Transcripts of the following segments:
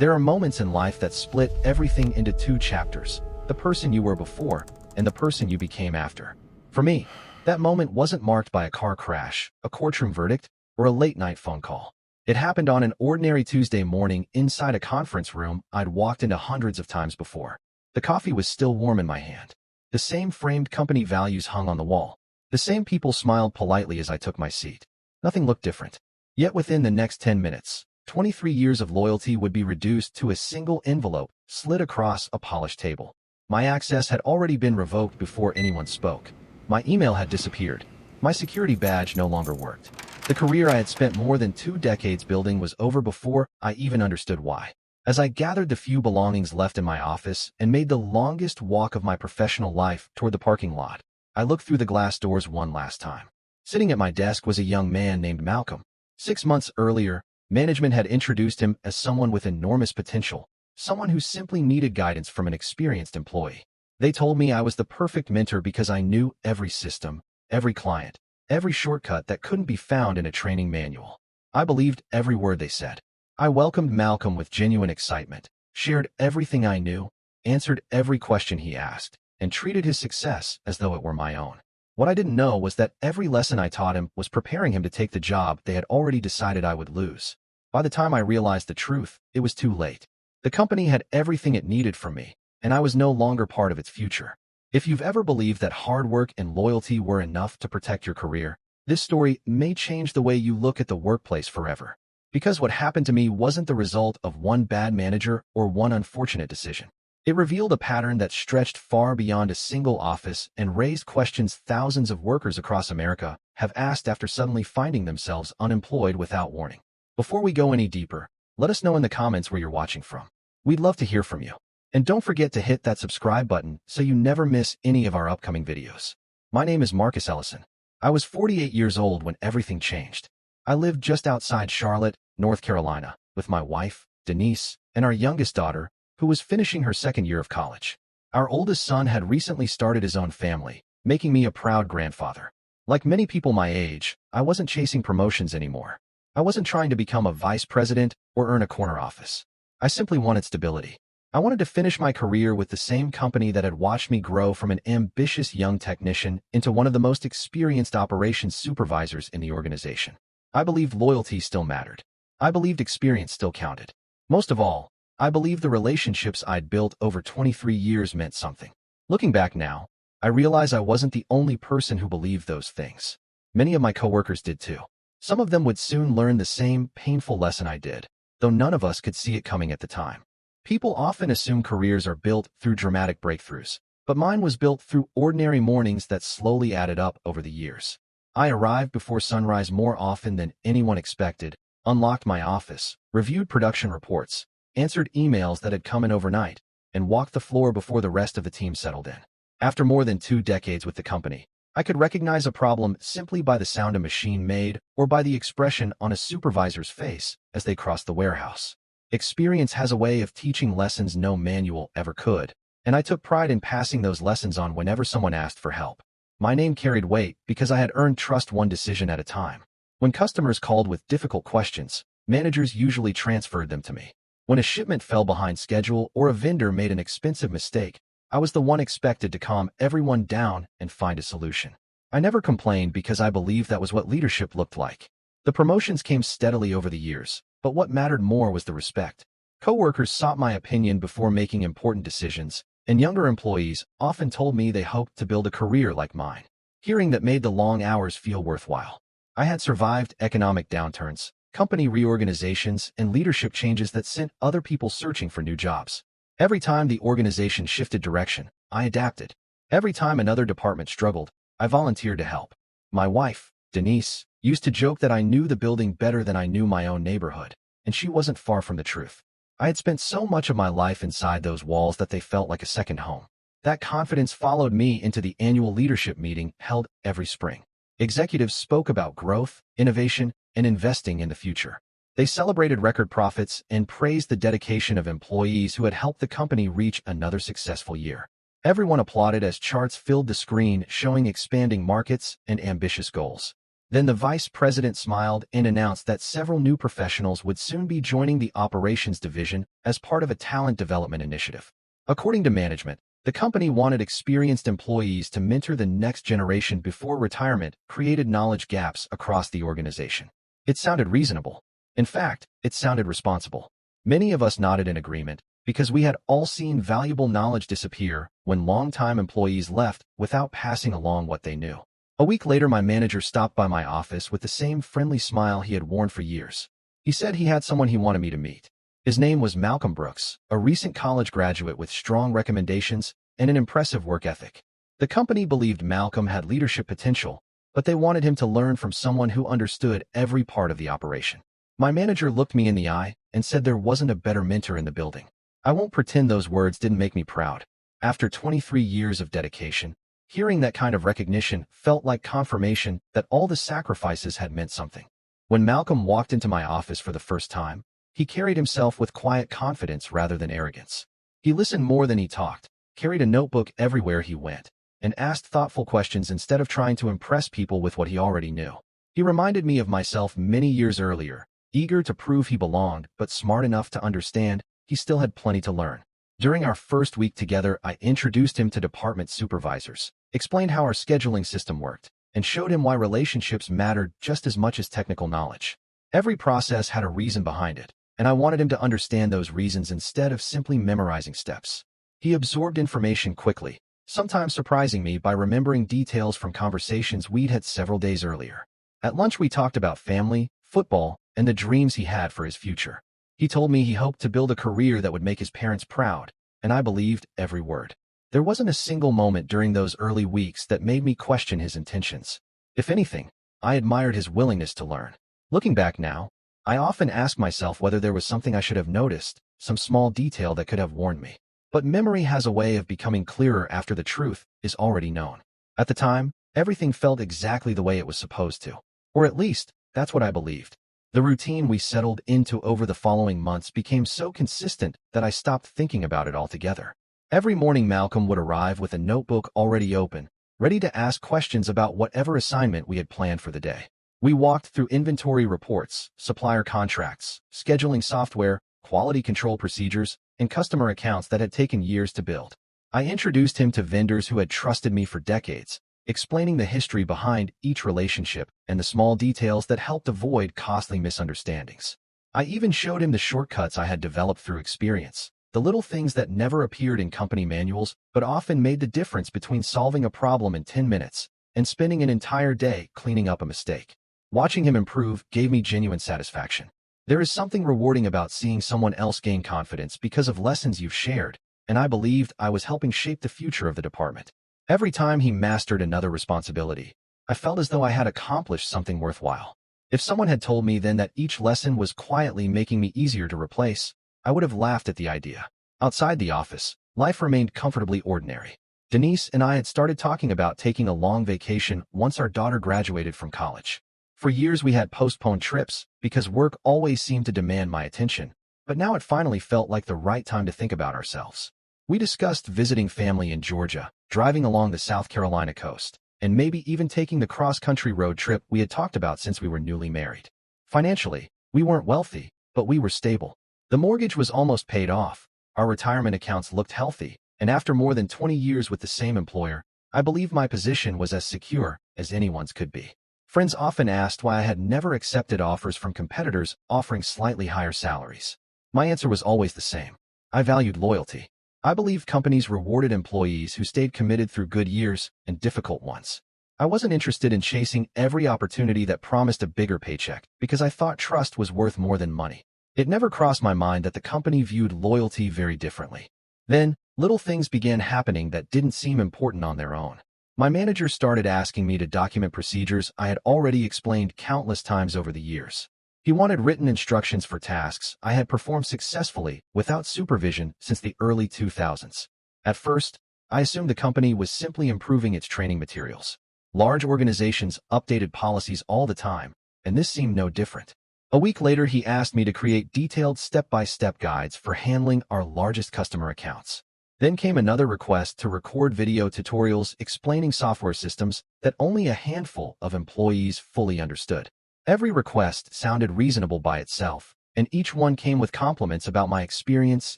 There are moments in life that split everything into two chapters: the person you were before and the person you became after. For me, that moment wasn't marked by a car crash, a courtroom verdict, or a late-night phone call. It happened on an ordinary Tuesday morning inside a conference room I'd walked into hundreds of times before. The coffee was still warm in my hand. The same framed company values hung on the wall. The same people smiled politely as I took my seat. Nothing looked different. Yet within the next 10 minutes, 23 years of loyalty would be reduced to a single envelope slid across a polished table. My access had already been revoked before anyone spoke. My email had disappeared. My security badge no longer worked. The career I had spent more than 2 decades building was over before I even understood why. As I gathered the few belongings left in my office and made the longest walk of my professional life toward the parking lot, I looked through the glass doors one last time. Sitting at my desk was a young man named Malcolm. 6 months earlier, management had introduced him as someone with enormous potential, someone who simply needed guidance from an experienced employee. They told me I was the perfect mentor because I knew every system, every client, every shortcut that couldn't be found in a training manual. I believed every word they said. I welcomed Malcolm with genuine excitement, shared everything I knew, answered every question he asked, and treated his success as though it were my own. What I didn't know was that every lesson I taught him was preparing him to take the job they had already decided I would lose. By the time I realized the truth, it was too late. The company had everything it needed from me, and I was no longer part of its future. If you've ever believed that hard work and loyalty were enough to protect your career, this story may change the way you look at the workplace forever. Because what happened to me wasn't the result of one bad manager or one unfortunate decision. It revealed a pattern that stretched far beyond a single office and raised questions thousands of workers across America have asked after suddenly finding themselves unemployed without warning. Before we go any deeper, let us know in the comments where you're watching from. We'd love to hear from you. And don't forget to hit that subscribe button so you never miss any of our upcoming videos. My name is Marcus Ellison. I was 48 years old when everything changed. I lived just outside Charlotte, North Carolina, with my wife, Denise, and our youngest daughter, who was finishing her second year of college. Our oldest son had recently started his own family, making me a proud grandfather. Like many people my age, I wasn't chasing promotions anymore. I wasn't trying to become a vice president or earn a corner office. I simply wanted stability. I wanted to finish my career with the same company that had watched me grow from an ambitious young technician into one of the most experienced operations supervisors in the organization. I believed loyalty still mattered. I believed experience still counted. Most of all, I believed the relationships I'd built over 23 years meant something. Looking back now, I realize I wasn't the only person who believed those things. Many of my coworkers did too. Some of them would soon learn the same painful lesson I did, though none of us could see it coming at the time. People often assume careers are built through dramatic breakthroughs, but mine was built through ordinary mornings that slowly added up over the years. I arrived before sunrise more often than anyone expected, unlocked my office, reviewed production reports, answered emails that had come in overnight, and walked the floor before the rest of the team settled in. After more than 2 decades with the company, I could recognize a problem simply by the sound a machine made or by the expression on a supervisor's face as they crossed the warehouse. Experience has a way of teaching lessons no manual ever could, and I took pride in passing those lessons on whenever someone asked for help. My name carried weight because I had earned trust one decision at a time. When customers called with difficult questions, managers usually transferred them to me. When a shipment fell behind schedule or a vendor made an expensive mistake, I was the one expected to calm everyone down and find a solution. I never complained because I believed that was what leadership looked like. The promotions came steadily over the years, but what mattered more was the respect. Coworkers sought my opinion before making important decisions, and younger employees often told me they hoped to build a career like mine. Hearing that made the long hours feel worthwhile. I had survived economic downturns, company reorganizations, and leadership changes that sent other people searching for new jobs. Every time the organization shifted direction, I adapted. Every time another department struggled, I volunteered to help. My wife, Denise, used to joke that I knew the building better than I knew my own neighborhood, and she wasn't far from the truth. I had spent so much of my life inside those walls that they felt like a second home. That confidence followed me into the annual leadership meeting held every spring. Executives spoke about growth, innovation, and investing in the future. They celebrated record profits and praised the dedication of employees who had helped the company reach another successful year. Everyone applauded as charts filled the screen showing expanding markets and ambitious goals. Then the vice president smiled and announced that several new professionals would soon be joining the operations division as part of a talent development initiative. According to management, the company wanted experienced employees to mentor the next generation before retirement created knowledge gaps across the organization. It sounded reasonable. In fact, it sounded responsible. Many of us nodded in agreement because we had all seen valuable knowledge disappear when longtime employees left without passing along what they knew. A week later, my manager stopped by my office with the same friendly smile he had worn for years. He said he had someone he wanted me to meet. His name was Malcolm Brooks, a recent college graduate with strong recommendations and an impressive work ethic. The company believed Malcolm had leadership potential, but they wanted him to learn from someone who understood every part of the operation. My manager looked me in the eye and said there wasn't a better mentor in the building. I won't pretend those words didn't make me proud. After 23 years of dedication, hearing that kind of recognition felt like confirmation that all the sacrifices had meant something. When Malcolm walked into my office for the first time, he carried himself with quiet confidence rather than arrogance. He listened more than he talked, carried a notebook everywhere he went, and asked thoughtful questions instead of trying to impress people with what he already knew. He reminded me of myself many years earlier, eager to prove he belonged, but smart enough to understand he still had plenty to learn. During our first week together, I introduced him to department supervisors, explained how our scheduling system worked, and showed him why relationships mattered just as much as technical knowledge. Every process had a reason behind it, and I wanted him to understand those reasons instead of simply memorizing steps. He absorbed information quickly, sometimes surprising me by remembering details from conversations we'd had several days earlier. At lunch, we talked about family, football, and the dreams he had for his future. He told me he hoped to build a career that would make his parents proud, and I believed every word. There wasn't a single moment during those early weeks that made me question his intentions. If anything, I admired his willingness to learn. Looking back now, I often ask myself whether there was something I should have noticed, some small detail that could have warned me. But memory has a way of becoming clearer after the truth is already known. At the time, everything felt exactly the way it was supposed to. Or at least, that's what I believed. The routine we settled into over the following months became so consistent that I stopped thinking about it altogether. Every morning, Malcolm would arrive with a notebook already open, ready to ask questions about whatever assignment we had planned for the day. We walked through inventory reports, supplier contracts, scheduling software, quality control procedures, and customer accounts that had taken years to build. I introduced him to vendors who had trusted me for decades, explaining the history behind each relationship and the small details that helped avoid costly misunderstandings. I even showed him the shortcuts I had developed through experience, the little things that never appeared in company manuals but often made the difference between solving a problem in 10 minutes and spending an entire day cleaning up a mistake. Watching him improve gave me genuine satisfaction. There is something rewarding about seeing someone else gain confidence because of lessons you've shared, and I believed I was helping shape the future of the department. Every time he mastered another responsibility, I felt as though I had accomplished something worthwhile. If someone had told me then that each lesson was quietly making me easier to replace, I would have laughed at the idea. Outside the office, life remained comfortably ordinary. Denise and I had started talking about taking a long vacation once our daughter graduated from college. For years we had postponed trips because work always seemed to demand my attention, but now it finally felt like the right time to think about ourselves. We discussed visiting family in Georgia, driving along the South Carolina coast, and maybe even taking the cross-country road trip we had talked about since we were newly married. Financially, we weren't wealthy, but we were stable. The mortgage was almost paid off, our retirement accounts looked healthy, and after more than 20 years with the same employer, I believed my position was as secure as anyone's could be. Friends often asked why I had never accepted offers from competitors offering slightly higher salaries. My answer was always the same. I valued loyalty. I believed companies rewarded employees who stayed committed through good years and difficult ones. I wasn't interested in chasing every opportunity that promised a bigger paycheck because I thought trust was worth more than money. It never crossed my mind that the company viewed loyalty very differently. Then, little things began happening that didn't seem important on their own. My manager started asking me to document procedures I had already explained countless times over the years. He wanted written instructions for tasks I had performed successfully without supervision since the early 2000s. At first, I assumed the company was simply improving its training materials. Large organizations updated policies all the time, and this seemed no different. A week later, he asked me to create detailed step-by-step guides for handling our largest customer accounts. Then came another request to record video tutorials explaining software systems that only a handful of employees fully understood. Every request sounded reasonable by itself, and each one came with compliments about my experience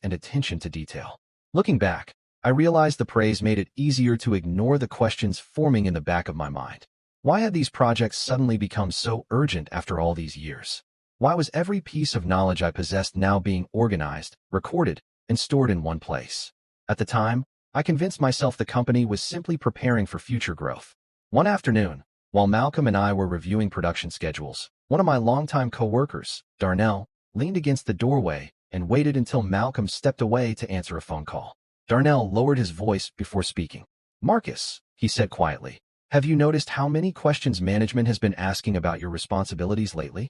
and attention to detail. Looking back, I realized the praise made it easier to ignore the questions forming in the back of my mind. Why had these projects suddenly become so urgent after all these years? Why was every piece of knowledge I possessed now being organized, recorded, and stored in one place? At the time, I convinced myself the company was simply preparing for future growth. One afternoon, while Malcolm and I were reviewing production schedules, one of my longtime coworkers, Darnell, leaned against the doorway and waited until Malcolm stepped away to answer a phone call. Darnell lowered his voice before speaking. "Marcus," he said quietly, "have you noticed how many questions management has been asking about your responsibilities lately?"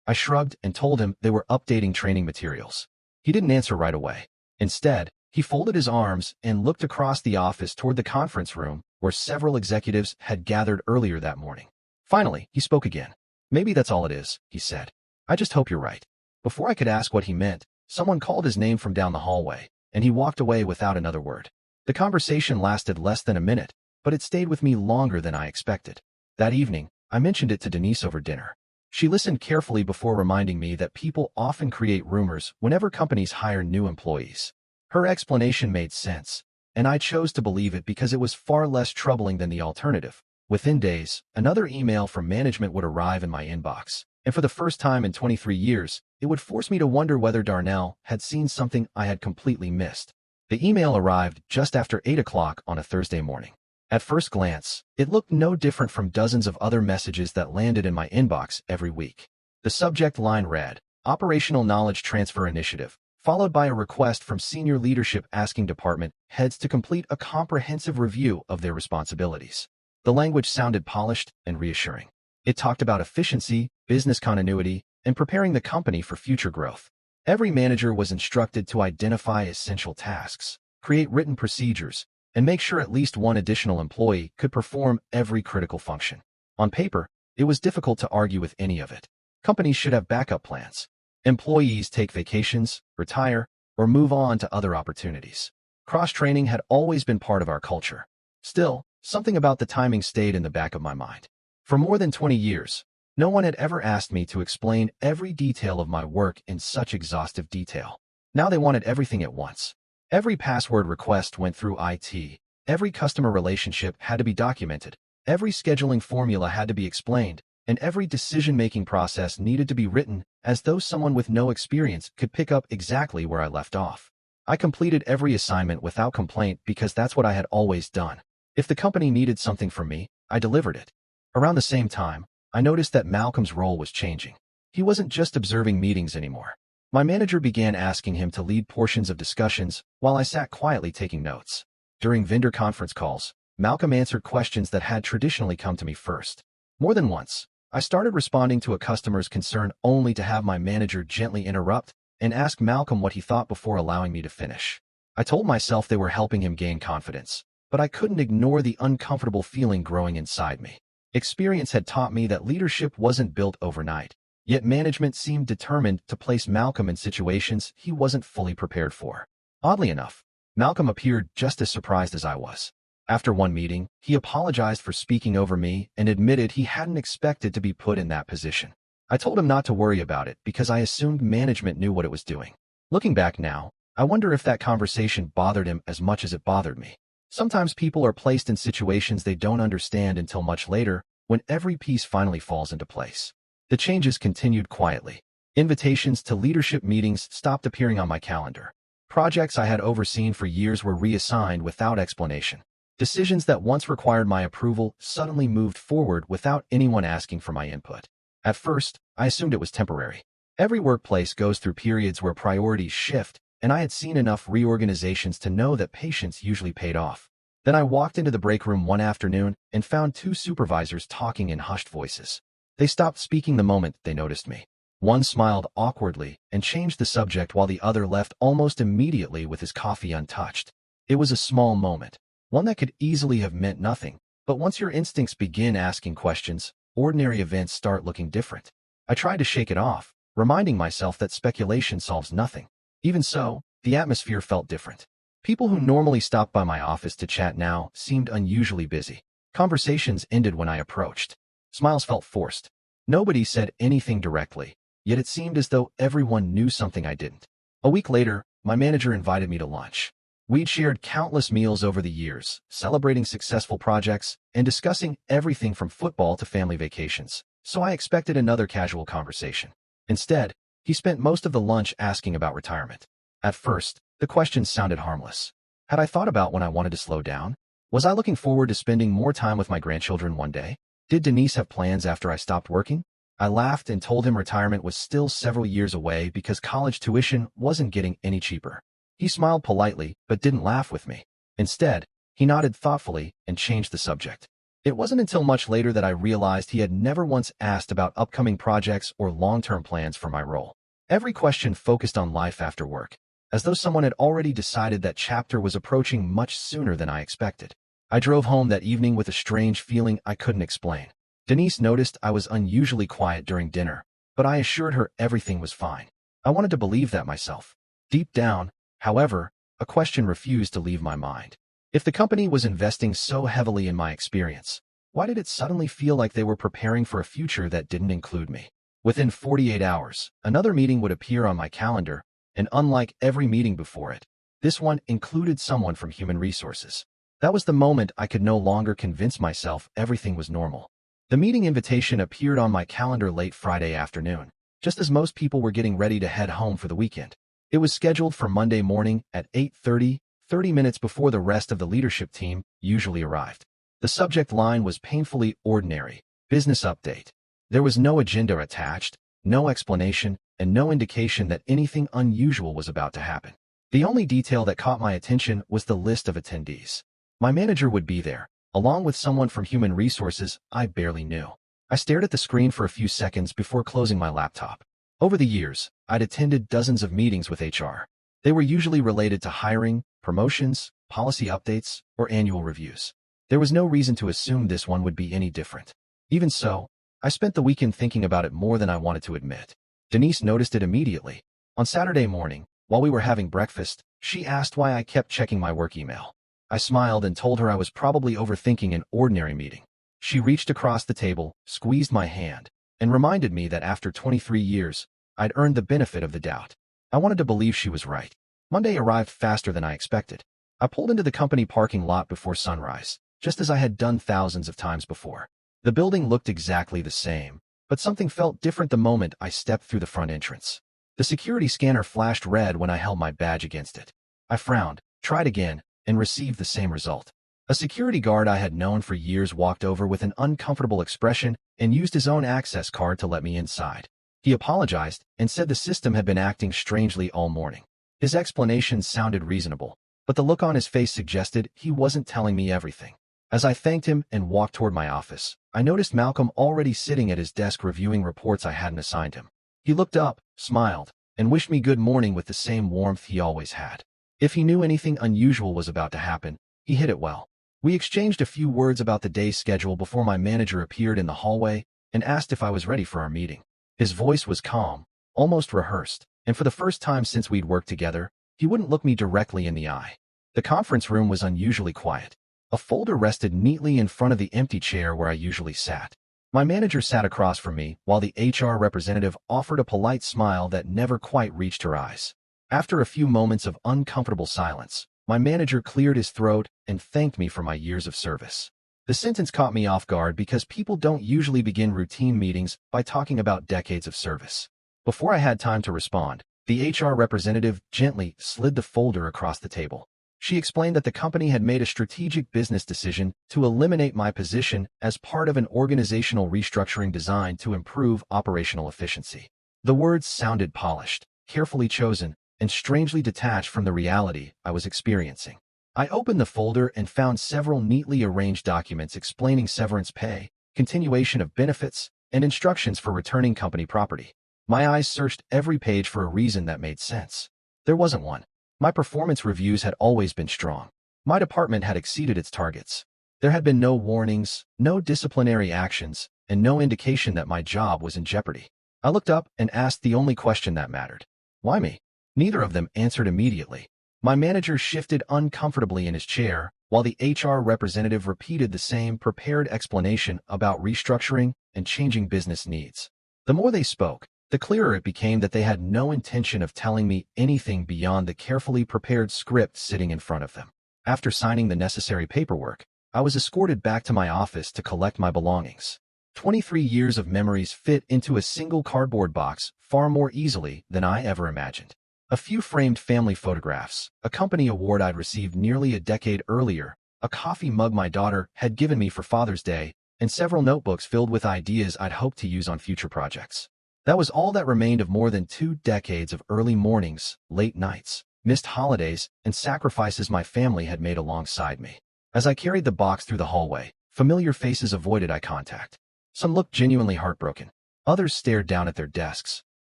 I shrugged and told him they were updating training materials. He didn't answer right away. Instead, he folded his arms and looked across the office toward the conference room where several executives had gathered earlier that morning. Finally, he spoke again. "Maybe that's all it is," he said. "I just hope you're right." Before I could ask what he meant, someone called his name from down the hallway, and he walked away without another word. The conversation lasted less than a minute, but it stayed with me longer than I expected. That evening, I mentioned it to Denise over dinner. She listened carefully before reminding me that people often create rumors whenever companies hire new employees. Her explanation made sense, and I chose to believe it because it was far less troubling than the alternative. Within days, another email from management would arrive in my inbox, and for the first time in 23 years, it would force me to wonder whether Darnell had seen something I had completely missed. The email arrived just after 8 o'clock on a Thursday morning. At first glance, it looked no different from dozens of other messages that landed in my inbox every week. The subject line read, "Operational Knowledge Transfer Initiative," followed by a request from senior leadership asking department heads to complete a comprehensive review of their responsibilities. The language sounded polished and reassuring. It talked about efficiency, business continuity, and preparing the company for future growth. Every manager was instructed to identify essential tasks, create written procedures, and make sure at least one additional employee could perform every critical function. On paper, it was difficult to argue with any of it. Companies should have backup plans. Employees take vacations, retire, or move on to other opportunities. Cross-training had always been part of our culture. Still, something about the timing stayed in the back of my mind. For more than 20 years, no one had ever asked me to explain every detail of my work in such exhaustive detail. Now they wanted everything at once. Every password request went through IT. Every customer relationship had to be documented. Every scheduling formula had to be explained, and every decision-making process needed to be written as though someone with no experience could pick up exactly where I left off. I completed every assignment without complaint because that's what I had always done. If the company needed something from me, I delivered it. Around the same time, I noticed that Malcolm's role was changing. He wasn't just observing meetings anymore. My manager began asking him to lead portions of discussions while I sat quietly taking notes. During vendor conference calls, Malcolm answered questions that had traditionally come to me first. More than once, I started responding to a customer's concern only to have my manager gently interrupt and ask Malcolm what he thought before allowing me to finish. I told myself they were helping him gain confidence, but I couldn't ignore the uncomfortable feeling growing inside me. Experience had taught me that leadership wasn't built overnight, yet management seemed determined to place Malcolm in situations he wasn't fully prepared for. Oddly enough, Malcolm appeared just as surprised as I was. After one meeting, he apologized for speaking over me and admitted he hadn't expected to be put in that position. I told him not to worry about it because I assumed management knew what it was doing. Looking back now, I wonder if that conversation bothered him as much as it bothered me. Sometimes people are placed in situations they don't understand until much later, when every piece finally falls into place. The changes continued quietly. Invitations to leadership meetings stopped appearing on my calendar. Projects I had overseen for years were reassigned without explanation. Decisions that once required my approval suddenly moved forward without anyone asking for my input. At first, I assumed it was temporary. Every workplace goes through periods where priorities shift, and I had seen enough reorganizations to know that patience usually paid off. Then I walked into the break room one afternoon and found two supervisors talking in hushed voices. They stopped speaking the moment they noticed me. One smiled awkwardly and changed the subject while the other left almost immediately with his coffee untouched. It was a small moment, one that could easily have meant nothing, but once your instincts begin asking questions, ordinary events start looking different. I tried to shake it off, reminding myself that speculation solves nothing. Even so, the atmosphere felt different. People who normally stop by my office to chat now seemed unusually busy. Conversations ended when I approached. Smiles felt forced. Nobody said anything directly, yet it seemed as though everyone knew something I didn't. A week later, my manager invited me to lunch. We'd shared countless meals over the years, celebrating successful projects and discussing everything from football to family vacations, so I expected another casual conversation. Instead, he spent most of the lunch asking about retirement. At first, the questions sounded harmless. Had I thought about when I wanted to slow down? Was I looking forward to spending more time with my grandchildren one day? Did Denise have plans after I stopped working? I laughed and told him retirement was still several years away because college tuition wasn't getting any cheaper. He smiled politely, but didn't laugh with me. Instead, he nodded thoughtfully and changed the subject. It wasn't until much later that I realized he had never once asked about upcoming projects or long-term plans for my role. Every question focused on life after work, as though someone had already decided that chapter was approaching much sooner than I expected. I drove home that evening with a strange feeling I couldn't explain. Denise noticed I was unusually quiet during dinner, but I assured her everything was fine. I wanted to believe that myself. Deep down, however, a question refused to leave my mind. If the company was investing so heavily in my experience, why did it suddenly feel like they were preparing for a future that didn't include me? Within 48 hours, another meeting would appear on my calendar, and unlike every meeting before it, this one included someone from human resources. That was the moment I could no longer convince myself everything was normal. The meeting invitation appeared on my calendar late Friday afternoon, just as most people were getting ready to head home for the weekend. It was scheduled for Monday morning at 8:30, 30 minutes before the rest of the leadership team usually arrived. The subject line was painfully ordinary: business update. There was no agenda attached, no explanation, and no indication that anything unusual was about to happen. The only detail that caught my attention was the list of attendees. My manager would be there, along with someone from human resources I barely knew. I stared at the screen for a few seconds before closing my laptop. Over the years, I'd attended dozens of meetings with HR. They were usually related to hiring, promotions, policy updates, or annual reviews. There was no reason to assume this one would be any different. Even so, I spent the weekend thinking about it more than I wanted to admit. Denise noticed it immediately. On Saturday morning, while we were having breakfast, she asked why I kept checking my work email. I smiled and told her I was probably overthinking an ordinary meeting. She reached across the table, squeezed my hand, and reminded me that after 23 years, I'd earned the benefit of the doubt. I wanted to believe she was right. Monday arrived faster than I expected. I pulled into the company parking lot before sunrise, just as I had done thousands of times before. The building looked exactly the same, but something felt different the moment I stepped through the front entrance. The security scanner flashed red when I held my badge against it. I frowned, tried again, and received the same result. A security guard I had known for years walked over with an uncomfortable expression and used his own access card to let me inside. He apologized and said the system had been acting strangely all morning. His explanations sounded reasonable, but the look on his face suggested he wasn't telling me everything. As I thanked him and walked toward my office, I noticed Malcolm already sitting at his desk reviewing reports I hadn't assigned him. He looked up, smiled, and wished me good morning with the same warmth he always had. If he knew anything unusual was about to happen, he hid it well. We exchanged a few words about the day's schedule before my manager appeared in the hallway and asked if I was ready for our meeting. His voice was calm, almost rehearsed, and for the first time since we'd worked together, he wouldn't look me directly in the eye. The conference room was unusually quiet. A folder rested neatly in front of the empty chair where I usually sat. My manager sat across from me, while the HR representative offered a polite smile that never quite reached her eyes. After a few moments of uncomfortable silence, my manager cleared his throat and thanked me for my years of service. The sentence caught me off guard because people don't usually begin routine meetings by talking about decades of service. Before I had time to respond, the HR representative gently slid the folder across the table. She explained that the company had made a strategic business decision to eliminate my position as part of an organizational restructuring designed to improve operational efficiency. The words sounded polished, carefully chosen, and strangely detached from the reality I was experiencing. I opened the folder and found several neatly arranged documents explaining severance pay, continuation of benefits, and instructions for returning company property. My eyes searched every page for a reason that made sense. There wasn't one. My performance reviews had always been strong. My department had exceeded its targets. There had been no warnings, no disciplinary actions, and no indication that my job was in jeopardy. I looked up and asked the only question that mattered. Why me? Neither of them answered immediately. My manager shifted uncomfortably in his chair, while the HR representative repeated the same prepared explanation about restructuring and changing business needs. The more they spoke, the clearer it became that they had no intention of telling me anything beyond the carefully prepared script sitting in front of them. After signing the necessary paperwork, I was escorted back to my office to collect my belongings. 23 years of memories fit into a single cardboard box far more easily than I ever imagined. A few framed family photographs, a company award I'd received nearly a decade earlier, a coffee mug my daughter had given me for Father's Day, and several notebooks filled with ideas I'd hoped to use on future projects. That was all that remained of more than 2 decades of early mornings, late nights, missed holidays, and sacrifices my family had made alongside me. As I carried the box through the hallway, familiar faces avoided eye contact. Some looked genuinely heartbroken. Others stared down at their desks,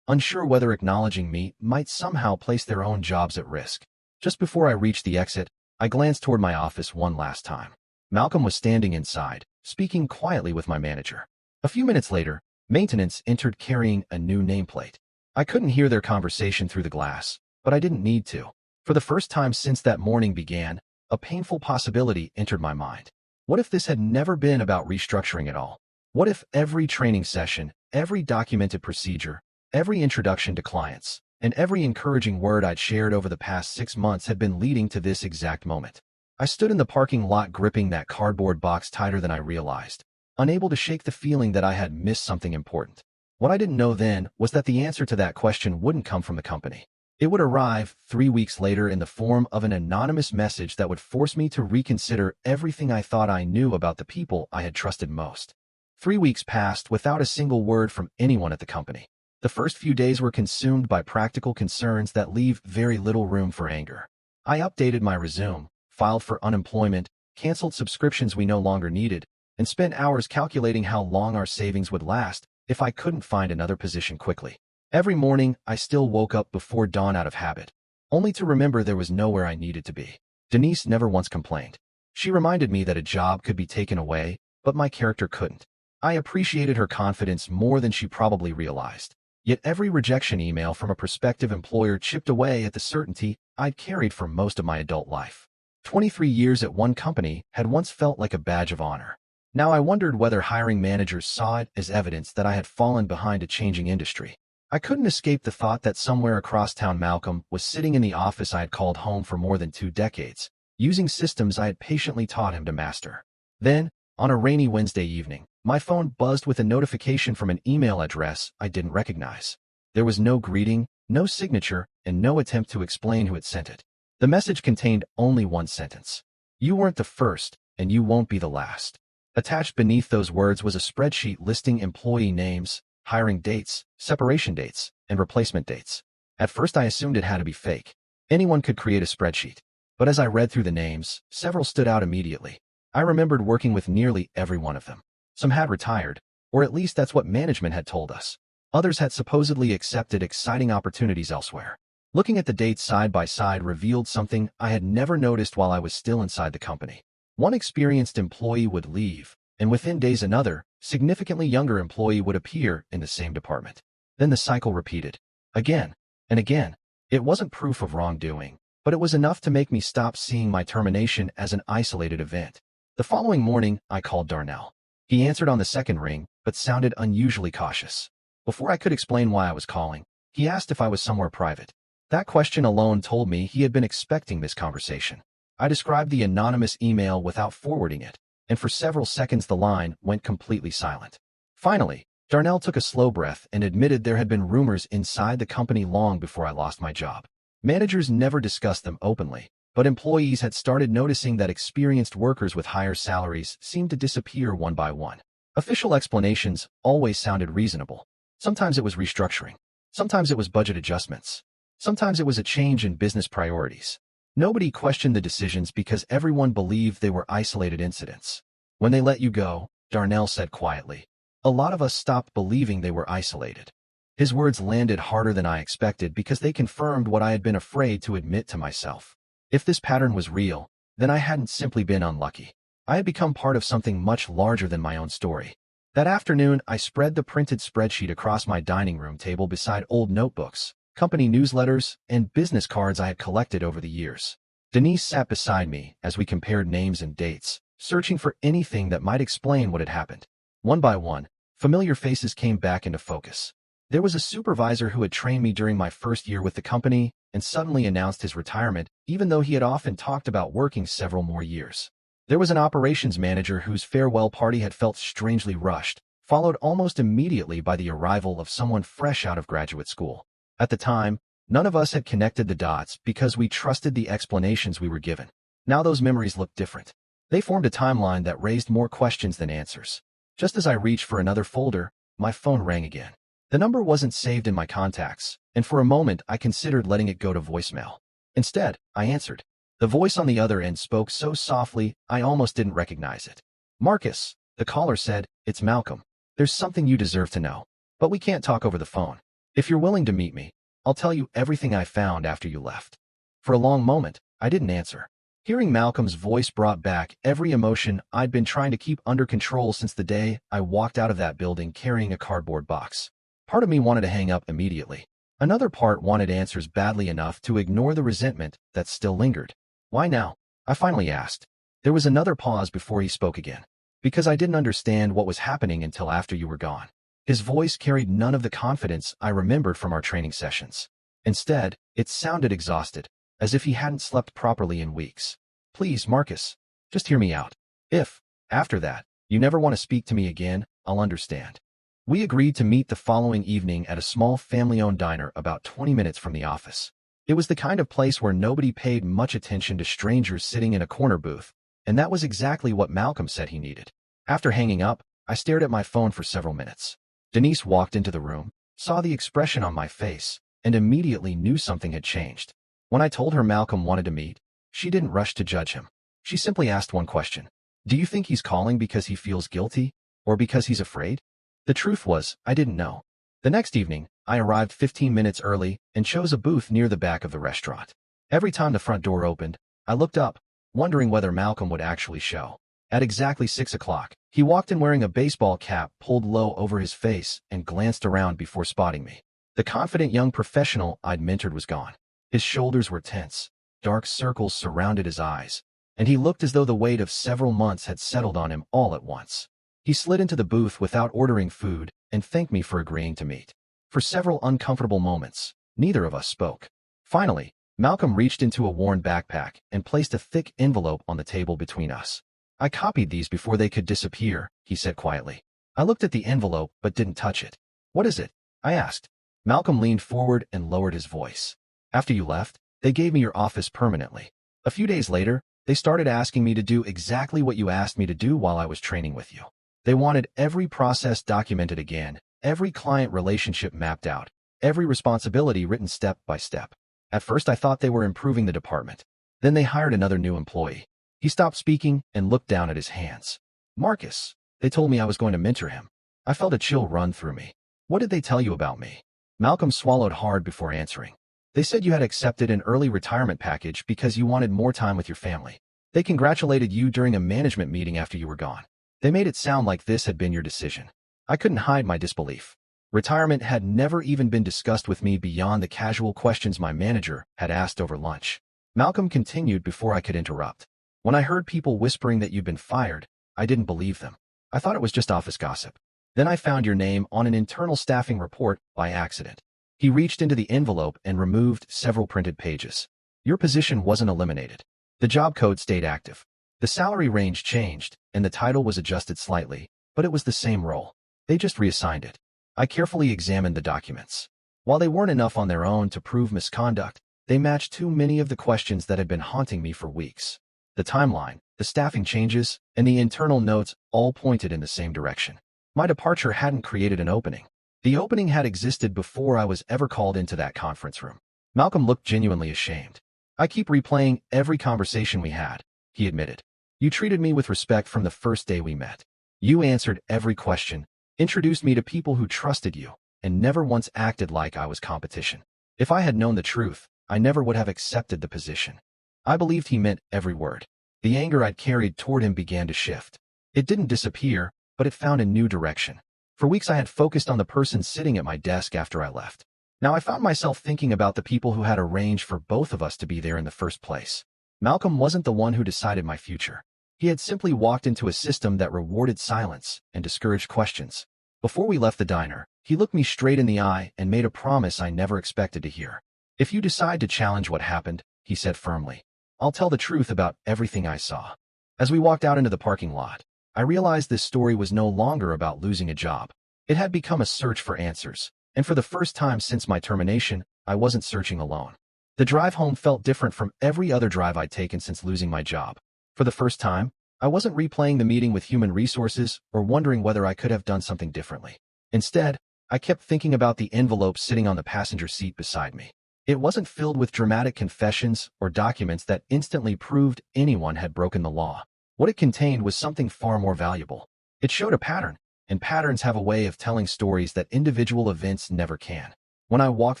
unsure whether acknowledging me might somehow place their own jobs at risk. Just before I reached the exit, I glanced toward my office one last time. Malcolm was standing inside, speaking quietly with my manager. A few minutes later, maintenance entered carrying a new nameplate. I couldn't hear their conversation through the glass, but I didn't need to. For the first time since that morning began, a painful possibility entered my mind. What if this had never been about restructuring at all? What if every training session, every documented procedure, every introduction to clients, and every encouraging word I'd shared over the past 6 months had been leading to this exact moment? I stood in the parking lot gripping that cardboard box tighter than I realized, unable to shake the feeling that I had missed something important. What I didn't know then was that the answer to that question wouldn't come from the company. It would arrive 3 weeks later in the form of an anonymous message that would force me to reconsider everything I thought I knew about the people I had trusted most. 3 weeks passed without a single word from anyone at the company. The first few days were consumed by practical concerns that leave very little room for anger. I updated my resume, filed for unemployment, canceled subscriptions we no longer needed, and spent hours calculating how long our savings would last if I couldn't find another position quickly. Every morning, I still woke up before dawn out of habit, only to remember there was nowhere I needed to be. Denise never once complained. She reminded me that a job could be taken away, but my character couldn't. I appreciated her confidence more than she probably realized. Yet every rejection email from a prospective employer chipped away at the certainty I'd carried for most of my adult life. 23 years at one company had once felt like a badge of honor. Now I wondered whether hiring managers saw it as evidence that I had fallen behind a changing industry. I couldn't escape the thought that somewhere across town Malcolm was sitting in the office I had called home for more than 2 decades, using systems I had patiently taught him to master. Then, on a rainy Wednesday evening, my phone buzzed with a notification from an email address I didn't recognize. There was no greeting, no signature, and no attempt to explain who had sent it. The message contained only one sentence. You weren't the first, and you won't be the last. Attached beneath those words was a spreadsheet listing employee names, hiring dates, separation dates, and replacement dates. At first I assumed it had to be fake. Anyone could create a spreadsheet. But as I read through the names, several stood out immediately. I remembered working with nearly every one of them. Some had retired, or at least that's what management had told us. Others had supposedly accepted exciting opportunities elsewhere. Looking at the dates side by side revealed something I had never noticed while I was still inside the company. One experienced employee would leave, and within days another, significantly younger employee would appear in the same department. Then the cycle repeated. Again, and again. It wasn't proof of wrongdoing, but it was enough to make me stop seeing my termination as an isolated event. The following morning, I called Darnell. He answered on the second ring, but sounded unusually cautious. Before I could explain why I was calling, he asked if I was somewhere private. That question alone told me he had been expecting this conversation. I described the anonymous email without forwarding it, and for several seconds the line went completely silent. Finally, Darnell took a slow breath and admitted there had been rumors inside the company long before I lost my job. Managers never discussed them openly, but employees had started noticing that experienced workers with higher salaries seemed to disappear one by one. Official explanations always sounded reasonable. Sometimes it was restructuring. Sometimes it was budget adjustments. Sometimes it was a change in business priorities. Nobody questioned the decisions because everyone believed they were isolated incidents. When they let you go, Darnell said quietly, a lot of us stopped believing they were isolated. His words landed harder than I expected because they confirmed what I had been afraid to admit to myself. If this pattern was real, then I hadn't simply been unlucky. I had become part of something much larger than my own story. That afternoon, I spread the printed spreadsheet across my dining room table beside old notebooks, company newsletters, and business cards I had collected over the years. Denise sat beside me as we compared names and dates, searching for anything that might explain what had happened. One by one, familiar faces came back into focus. There was a supervisor who had trained me during my first year with the company and suddenly announced his retirement, even though he had often talked about working several more years. There was an operations manager whose farewell party had felt strangely rushed, followed almost immediately by the arrival of someone fresh out of graduate school. At the time, none of us had connected the dots because we trusted the explanations we were given. Now those memories looked different. They formed a timeline that raised more questions than answers. Just as I reached for another folder, my phone rang again. The number wasn't saved in my contacts, and for a moment I considered letting it go to voicemail. Instead, I answered. The voice on the other end spoke so softly I almost didn't recognize it. "Marcus," the caller said, "it's Malcolm. There's something you deserve to know. But we can't talk over the phone. If you're willing to meet me, I'll tell you everything I found after you left." For a long moment, I didn't answer. Hearing Malcolm's voice brought back every emotion I'd been trying to keep under control since the day I walked out of that building carrying a cardboard box. Part of me wanted to hang up immediately. Another part wanted answers badly enough to ignore the resentment that still lingered. "Why now?" I finally asked. There was another pause before he spoke again. "Because I didn't understand what was happening until after you were gone." His voice carried none of the confidence I remembered from our training sessions. Instead, it sounded exhausted, as if he hadn't slept properly in weeks. "Please, Marcus, just hear me out. If, after that, you never want to speak to me again, I'll understand." We agreed to meet the following evening at a small family-owned diner about 20 minutes from the office. It was the kind of place where nobody paid much attention to strangers sitting in a corner booth, and that was exactly what Malcolm said he needed. After hanging up, I stared at my phone for several minutes. Denise walked into the room, saw the expression on my face, and immediately knew something had changed. When I told her Malcolm wanted to meet, she didn't rush to judge him. She simply asked one question. "Do you think he's calling because he feels guilty, or because he's afraid?" The truth was, I didn't know. The next evening, I arrived 15 minutes early and chose a booth near the back of the restaurant. Every time the front door opened, I looked up, wondering whether Malcolm would actually show. At exactly 6 o'clock, he walked in wearing a baseball cap pulled low over his face and glanced around before spotting me. The confident young professional I'd mentored was gone. His shoulders were tense, dark circles surrounded his eyes, and he looked as though the weight of several months had settled on him all at once. He slid into the booth without ordering food and thanked me for agreeing to meet. For several uncomfortable moments, neither of us spoke. Finally, Malcolm reached into a worn backpack and placed a thick envelope on the table between us. "I copied these before they could disappear," he said quietly. I looked at the envelope but didn't touch it. "What is it?" I asked. Malcolm leaned forward and lowered his voice. "After you left, they gave me your office permanently. A few days later, they started asking me to do exactly what you asked me to do while I was training with you. They wanted every process documented again, every client relationship mapped out, every responsibility written step by step. At first I thought they were improving the department. Then they hired another new employee." He stopped speaking and looked down at his hands. "Marcus, they told me I was going to mentor him." I felt a chill run through me. "What did they tell you about me?" Malcolm swallowed hard before answering. "They said you had accepted an early retirement package because you wanted more time with your family. They congratulated you during a management meeting after you were gone. They made it sound like this had been your decision." I couldn't hide my disbelief. Retirement had never even been discussed with me beyond the casual questions my manager had asked over lunch. Malcolm continued before I could interrupt. "When I heard people whispering that you'd been fired, I didn't believe them. I thought it was just office gossip. Then I found your name on an internal staffing report by accident." He reached into the envelope and removed several printed pages. "Your position wasn't eliminated. The job code stayed active. The salary range changed, and the title was adjusted slightly, but it was the same role. They just reassigned it." I carefully examined the documents. While they weren't enough on their own to prove misconduct, they matched too many of the questions that had been haunting me for weeks. The timeline, the staffing changes, and the internal notes all pointed in the same direction. My departure hadn't created an opening. The opening had existed before I was ever called into that conference room. Malcolm looked genuinely ashamed. "I keep replaying every conversation we had," he admitted. "You treated me with respect from the first day we met. You answered every question, introduced me to people who trusted you, and never once acted like I was competition. If I had known the truth, I never would have accepted the position." I believed he meant every word. The anger I'd carried toward him began to shift. It didn't disappear, but it found a new direction. For weeks I had focused on the person sitting at my desk after I left. Now I found myself thinking about the people who had arranged for both of us to be there in the first place. Malcolm wasn't the one who decided my future. He had simply walked into a system that rewarded silence and discouraged questions. Before we left the diner, he looked me straight in the eye and made a promise I never expected to hear. "If you decide to challenge what happened," he said firmly, "I'll tell the truth about everything I saw." As we walked out into the parking lot, I realized this story was no longer about losing a job. It had become a search for answers, and for the first time since my termination, I wasn't searching alone. The drive home felt different from every other drive I'd taken since losing my job. For the first time, I wasn't replaying the meeting with human resources or wondering whether I could have done something differently. Instead, I kept thinking about the envelope sitting on the passenger seat beside me. It wasn't filled with dramatic confessions or documents that instantly proved anyone had broken the law. What it contained was something far more valuable. It showed a pattern, and patterns have a way of telling stories that individual events never can. When I walked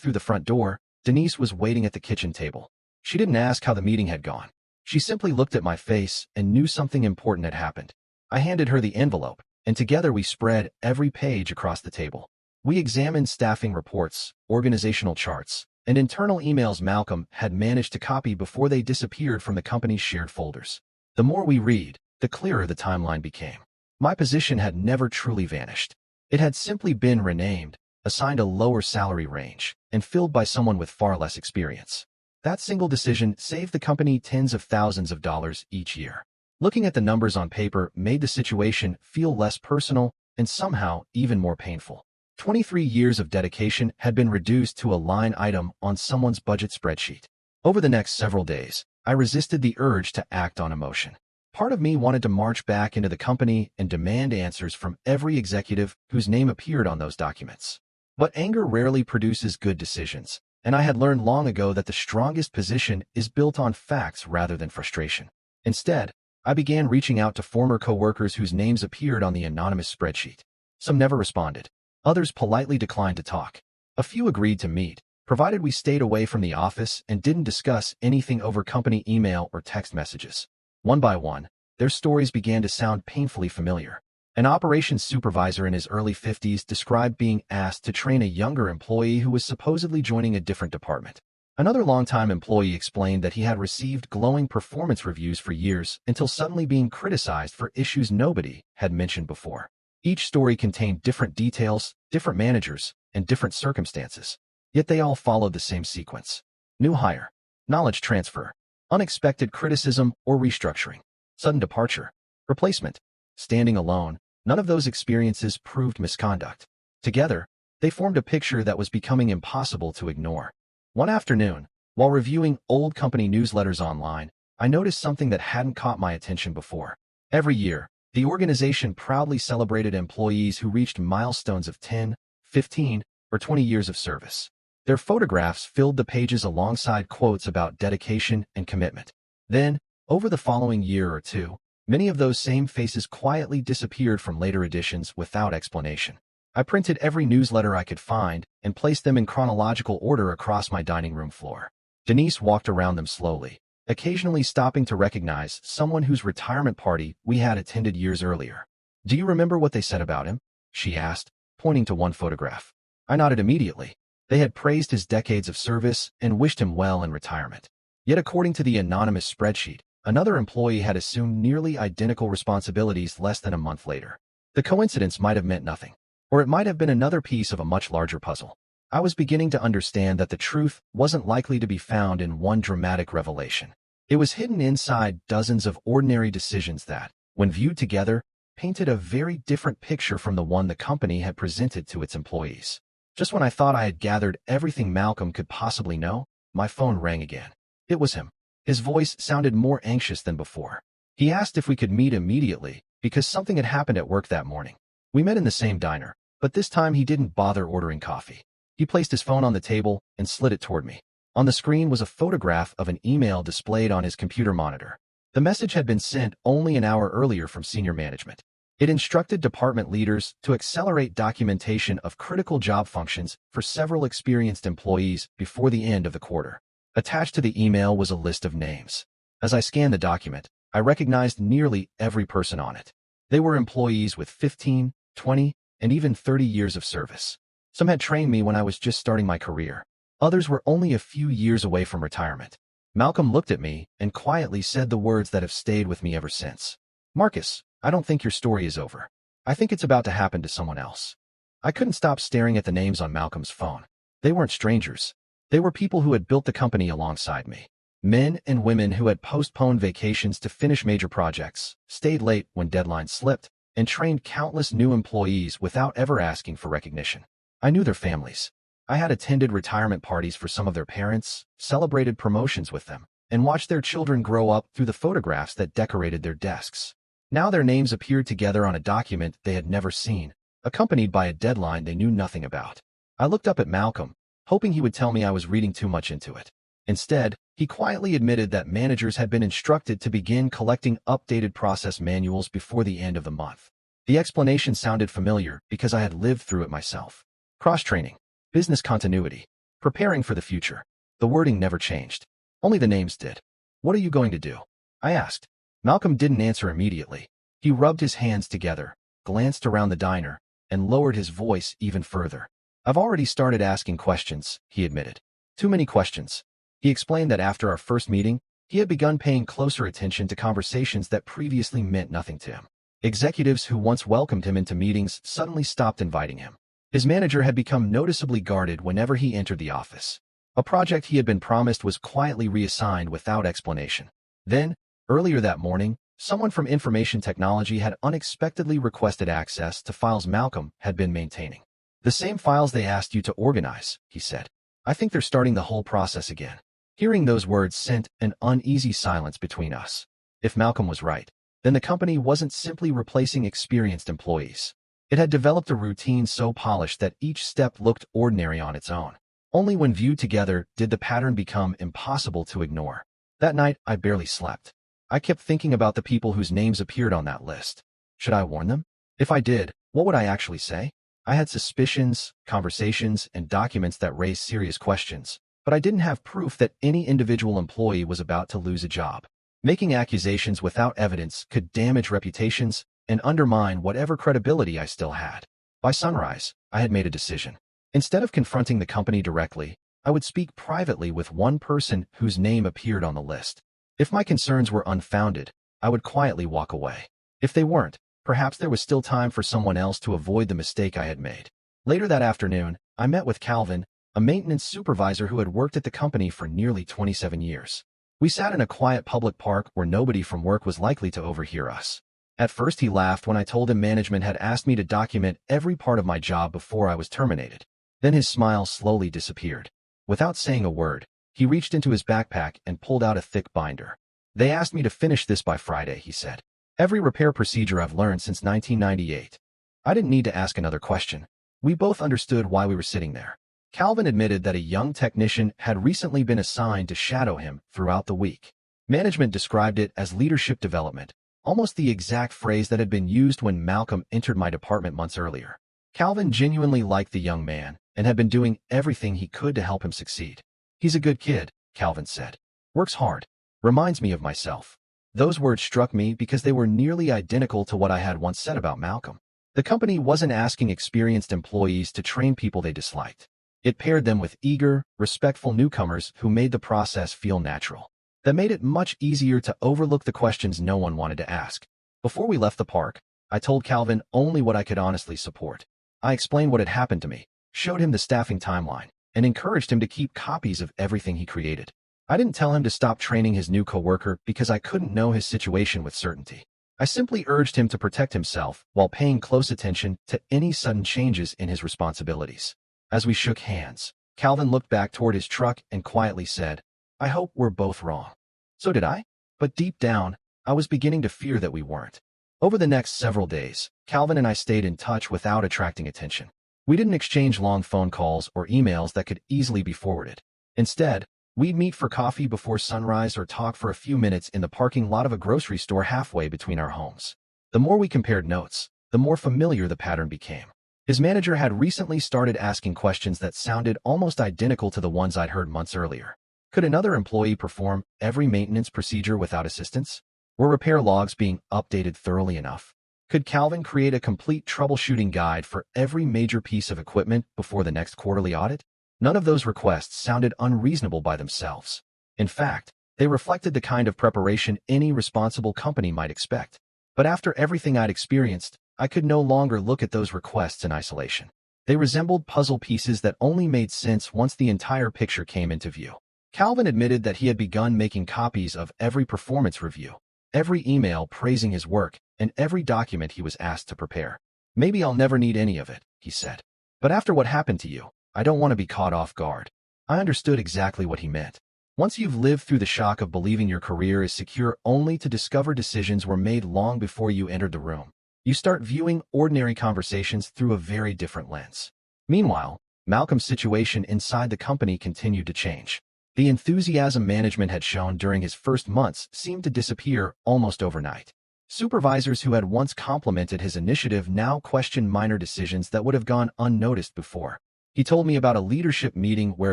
through the front door, Denise was waiting at the kitchen table. She didn't ask how the meeting had gone. She simply looked at my face and knew something important had happened. I handed her the envelope, and together we spread every page across the table. We examined staffing reports, organizational charts, and internal emails Malcolm had managed to copy before they disappeared from the company's shared folders. The more we read, the clearer the timeline became. My position had never truly vanished. It had simply been renamed, assigned a lower salary range, and filled by someone with far less experience. That single decision saved the company tens of thousands of dollars each year. Looking at the numbers on paper made the situation feel less personal and somehow even more painful. 23 years of dedication had been reduced to a line item on someone's budget spreadsheet. Over the next several days, I resisted the urge to act on emotion. Part of me wanted to march back into the company and demand answers from every executive whose name appeared on those documents. But anger rarely produces good decisions, and I had learned long ago that the strongest position is built on facts rather than frustration. Instead, I began reaching out to former coworkers whose names appeared on the anonymous spreadsheet. Some never responded. Others politely declined to talk. A few agreed to meet, provided we stayed away from the office and didn't discuss anything over company email or text messages. One by one, their stories began to sound painfully familiar. An operations supervisor in his early 50s described being asked to train a younger employee who was supposedly joining a different department. Another longtime employee explained that he had received glowing performance reviews for years until suddenly being criticized for issues nobody had mentioned before. Each story contained different details, different managers, and different circumstances. Yet they all followed the same sequence. New hire, knowledge transfer, unexpected criticism or restructuring, sudden departure, replacement, standing alone. None of those experiences proved misconduct. Together, they formed a picture that was becoming impossible to ignore. One afternoon, while reviewing old company newsletters online, I noticed something that hadn't caught my attention before. Every year, the organization proudly celebrated employees who reached milestones of 10, 15, or 20 years of service. Their photographs filled the pages alongside quotes about dedication and commitment. Then, over the following year or two, many of those same faces quietly disappeared from later editions without explanation. I printed every newsletter I could find and placed them in chronological order across my dining room floor. Denise walked around them slowly, occasionally stopping to recognize someone whose retirement party we had attended years earlier. "Do you remember what they said about him?" she asked, pointing to one photograph. I nodded immediately. They had praised his decades of service and wished him well in retirement. Yet according to the anonymous spreadsheet, another employee had assumed nearly identical responsibilities less than a month later. The coincidence might have meant nothing, or it might have been another piece of a much larger puzzle. I was beginning to understand that the truth wasn't likely to be found in one dramatic revelation. It was hidden inside dozens of ordinary decisions that, when viewed together, painted a very different picture from the one the company had presented to its employees. Just when I thought I had gathered everything Malcolm could possibly know, my phone rang again. It was him. His voice sounded more anxious than before. He asked if we could meet immediately because something had happened at work that morning. We met in the same diner, but this time he didn't bother ordering coffee. He placed his phone on the table and slid it toward me. On the screen was a photograph of an email displayed on his computer monitor. The message had been sent only an hour earlier from senior management. It instructed department leaders to accelerate documentation of critical job functions for several experienced employees before the end of the quarter. Attached to the email was a list of names. As I scanned the document, I recognized nearly every person on it. They were employees with 15, 20, and even 30 years of service. Some had trained me when I was just starting my career. Others were only a few years away from retirement. Malcolm looked at me and quietly said the words that have stayed with me ever since. Marcus, I don't think your story is over. I think it's about to happen to someone else. I couldn't stop staring at the names on Malcolm's phone. They weren't strangers. They were people who had built the company alongside me. Men and women who had postponed vacations to finish major projects, stayed late when deadlines slipped, and trained countless new employees without ever asking for recognition. I knew their families. I had attended retirement parties for some of their parents, celebrated promotions with them, and watched their children grow up through the photographs that decorated their desks. Now their names appeared together on a document they had never seen, accompanied by a deadline they knew nothing about. I looked up at Malcolm, hoping he would tell me I was reading too much into it. Instead, he quietly admitted that managers had been instructed to begin collecting updated process manuals before the end of the month. The explanation sounded familiar because I had lived through it myself. Cross-training, business continuity, preparing for the future. The wording never changed. Only the names did. What are you going to do? I asked. Malcolm didn't answer immediately. He rubbed his hands together, glanced around the diner, and lowered his voice even further. I've already started asking questions, he admitted. Too many questions. He explained that after our first meeting, he had begun paying closer attention to conversations that previously meant nothing to him. Executives who once welcomed him into meetings suddenly stopped inviting him. His manager had become noticeably guarded whenever he entered the office. A project he had been promised was quietly reassigned without explanation. Then, earlier that morning, someone from information technology had unexpectedly requested access to files Malcolm had been maintaining. The same files they asked you to organize, he said. I think they're starting the whole process again. Hearing those words sent an uneasy silence between us. If Malcolm was right, then the company wasn't simply replacing experienced employees. It had developed a routine so polished that each step looked ordinary on its own. Only when viewed together did the pattern become impossible to ignore. That night, I barely slept. I kept thinking about the people whose names appeared on that list. Should I warn them? If I did, what would I actually say? I had suspicions, conversations, and documents that raised serious questions, but I didn't have proof that any individual employee was about to lose a job. Making accusations without evidence could damage reputations and undermine whatever credibility I still had. By sunrise, I had made a decision. Instead of confronting the company directly, I would speak privately with one person whose name appeared on the list. If my concerns were unfounded, I would quietly walk away. If they weren't, perhaps there was still time for someone else to avoid the mistake I had made. Later that afternoon, I met with Calvin, a maintenance supervisor who had worked at the company for nearly 27 years. We sat in a quiet public park where nobody from work was likely to overhear us. At first he laughed when I told him management had asked me to document every part of my job before I was terminated. Then his smile slowly disappeared. Without saying a word, he reached into his backpack and pulled out a thick binder. They asked me to finish this by Friday, he said. Every repair procedure I've learned since 1998. I didn't need to ask another question. We both understood why we were sitting there. Calvin admitted that a young technician had recently been assigned to shadow him throughout the week. Management described it as leadership development, almost the exact phrase that had been used when Malcolm entered my department months earlier. Calvin genuinely liked the young man and had been doing everything he could to help him succeed. He's a good kid, Calvin said. Works hard. Reminds me of myself. Those words struck me because they were nearly identical to what I had once said about Malcolm. The company wasn't asking experienced employees to train people they disliked. It paired them with eager, respectful newcomers who made the process feel natural. That made it much easier to overlook the questions no one wanted to ask. Before we left the park, I told Calvin only what I could honestly support. I explained what had happened to me, showed him the staffing timeline, and encouraged him to keep copies of everything he created. I didn't tell him to stop training his new coworker because I couldn't know his situation with certainty. I simply urged him to protect himself while paying close attention to any sudden changes in his responsibilities. As we shook hands, Calvin looked back toward his truck and quietly said, I hope we're both wrong. So did I. But deep down, I was beginning to fear that we weren't. Over the next several days, Calvin and I stayed in touch without attracting attention. We didn't exchange long phone calls or emails that could easily be forwarded. Instead, we'd meet for coffee before sunrise or talk for a few minutes in the parking lot of a grocery store halfway between our homes. The more we compared notes, the more familiar the pattern became. His manager had recently started asking questions that sounded almost identical to the ones I'd heard months earlier. Could another employee perform every maintenance procedure without assistance? Were repair logs being updated thoroughly enough? Could Calvin create a complete troubleshooting guide for every major piece of equipment before the next quarterly audit? None of those requests sounded unreasonable by themselves. In fact, they reflected the kind of preparation any responsible company might expect. But after everything I'd experienced, I could no longer look at those requests in isolation. They resembled puzzle pieces that only made sense once the entire picture came into view. Calvin admitted that he had begun making copies of every performance review, every email praising his work, and every document he was asked to prepare. "Maybe I'll never need any of it," he said. "But after what happened to you, I don't want to be caught off guard." I understood exactly what he meant. Once you've lived through the shock of believing your career is secure only to discover decisions were made long before you entered the room, you start viewing ordinary conversations through a very different lens. Meanwhile, Malcolm's situation inside the company continued to change. The enthusiasm management had shown during his first months seemed to disappear almost overnight. Supervisors who had once complimented his initiative now questioned minor decisions that would have gone unnoticed before. He told me about a leadership meeting where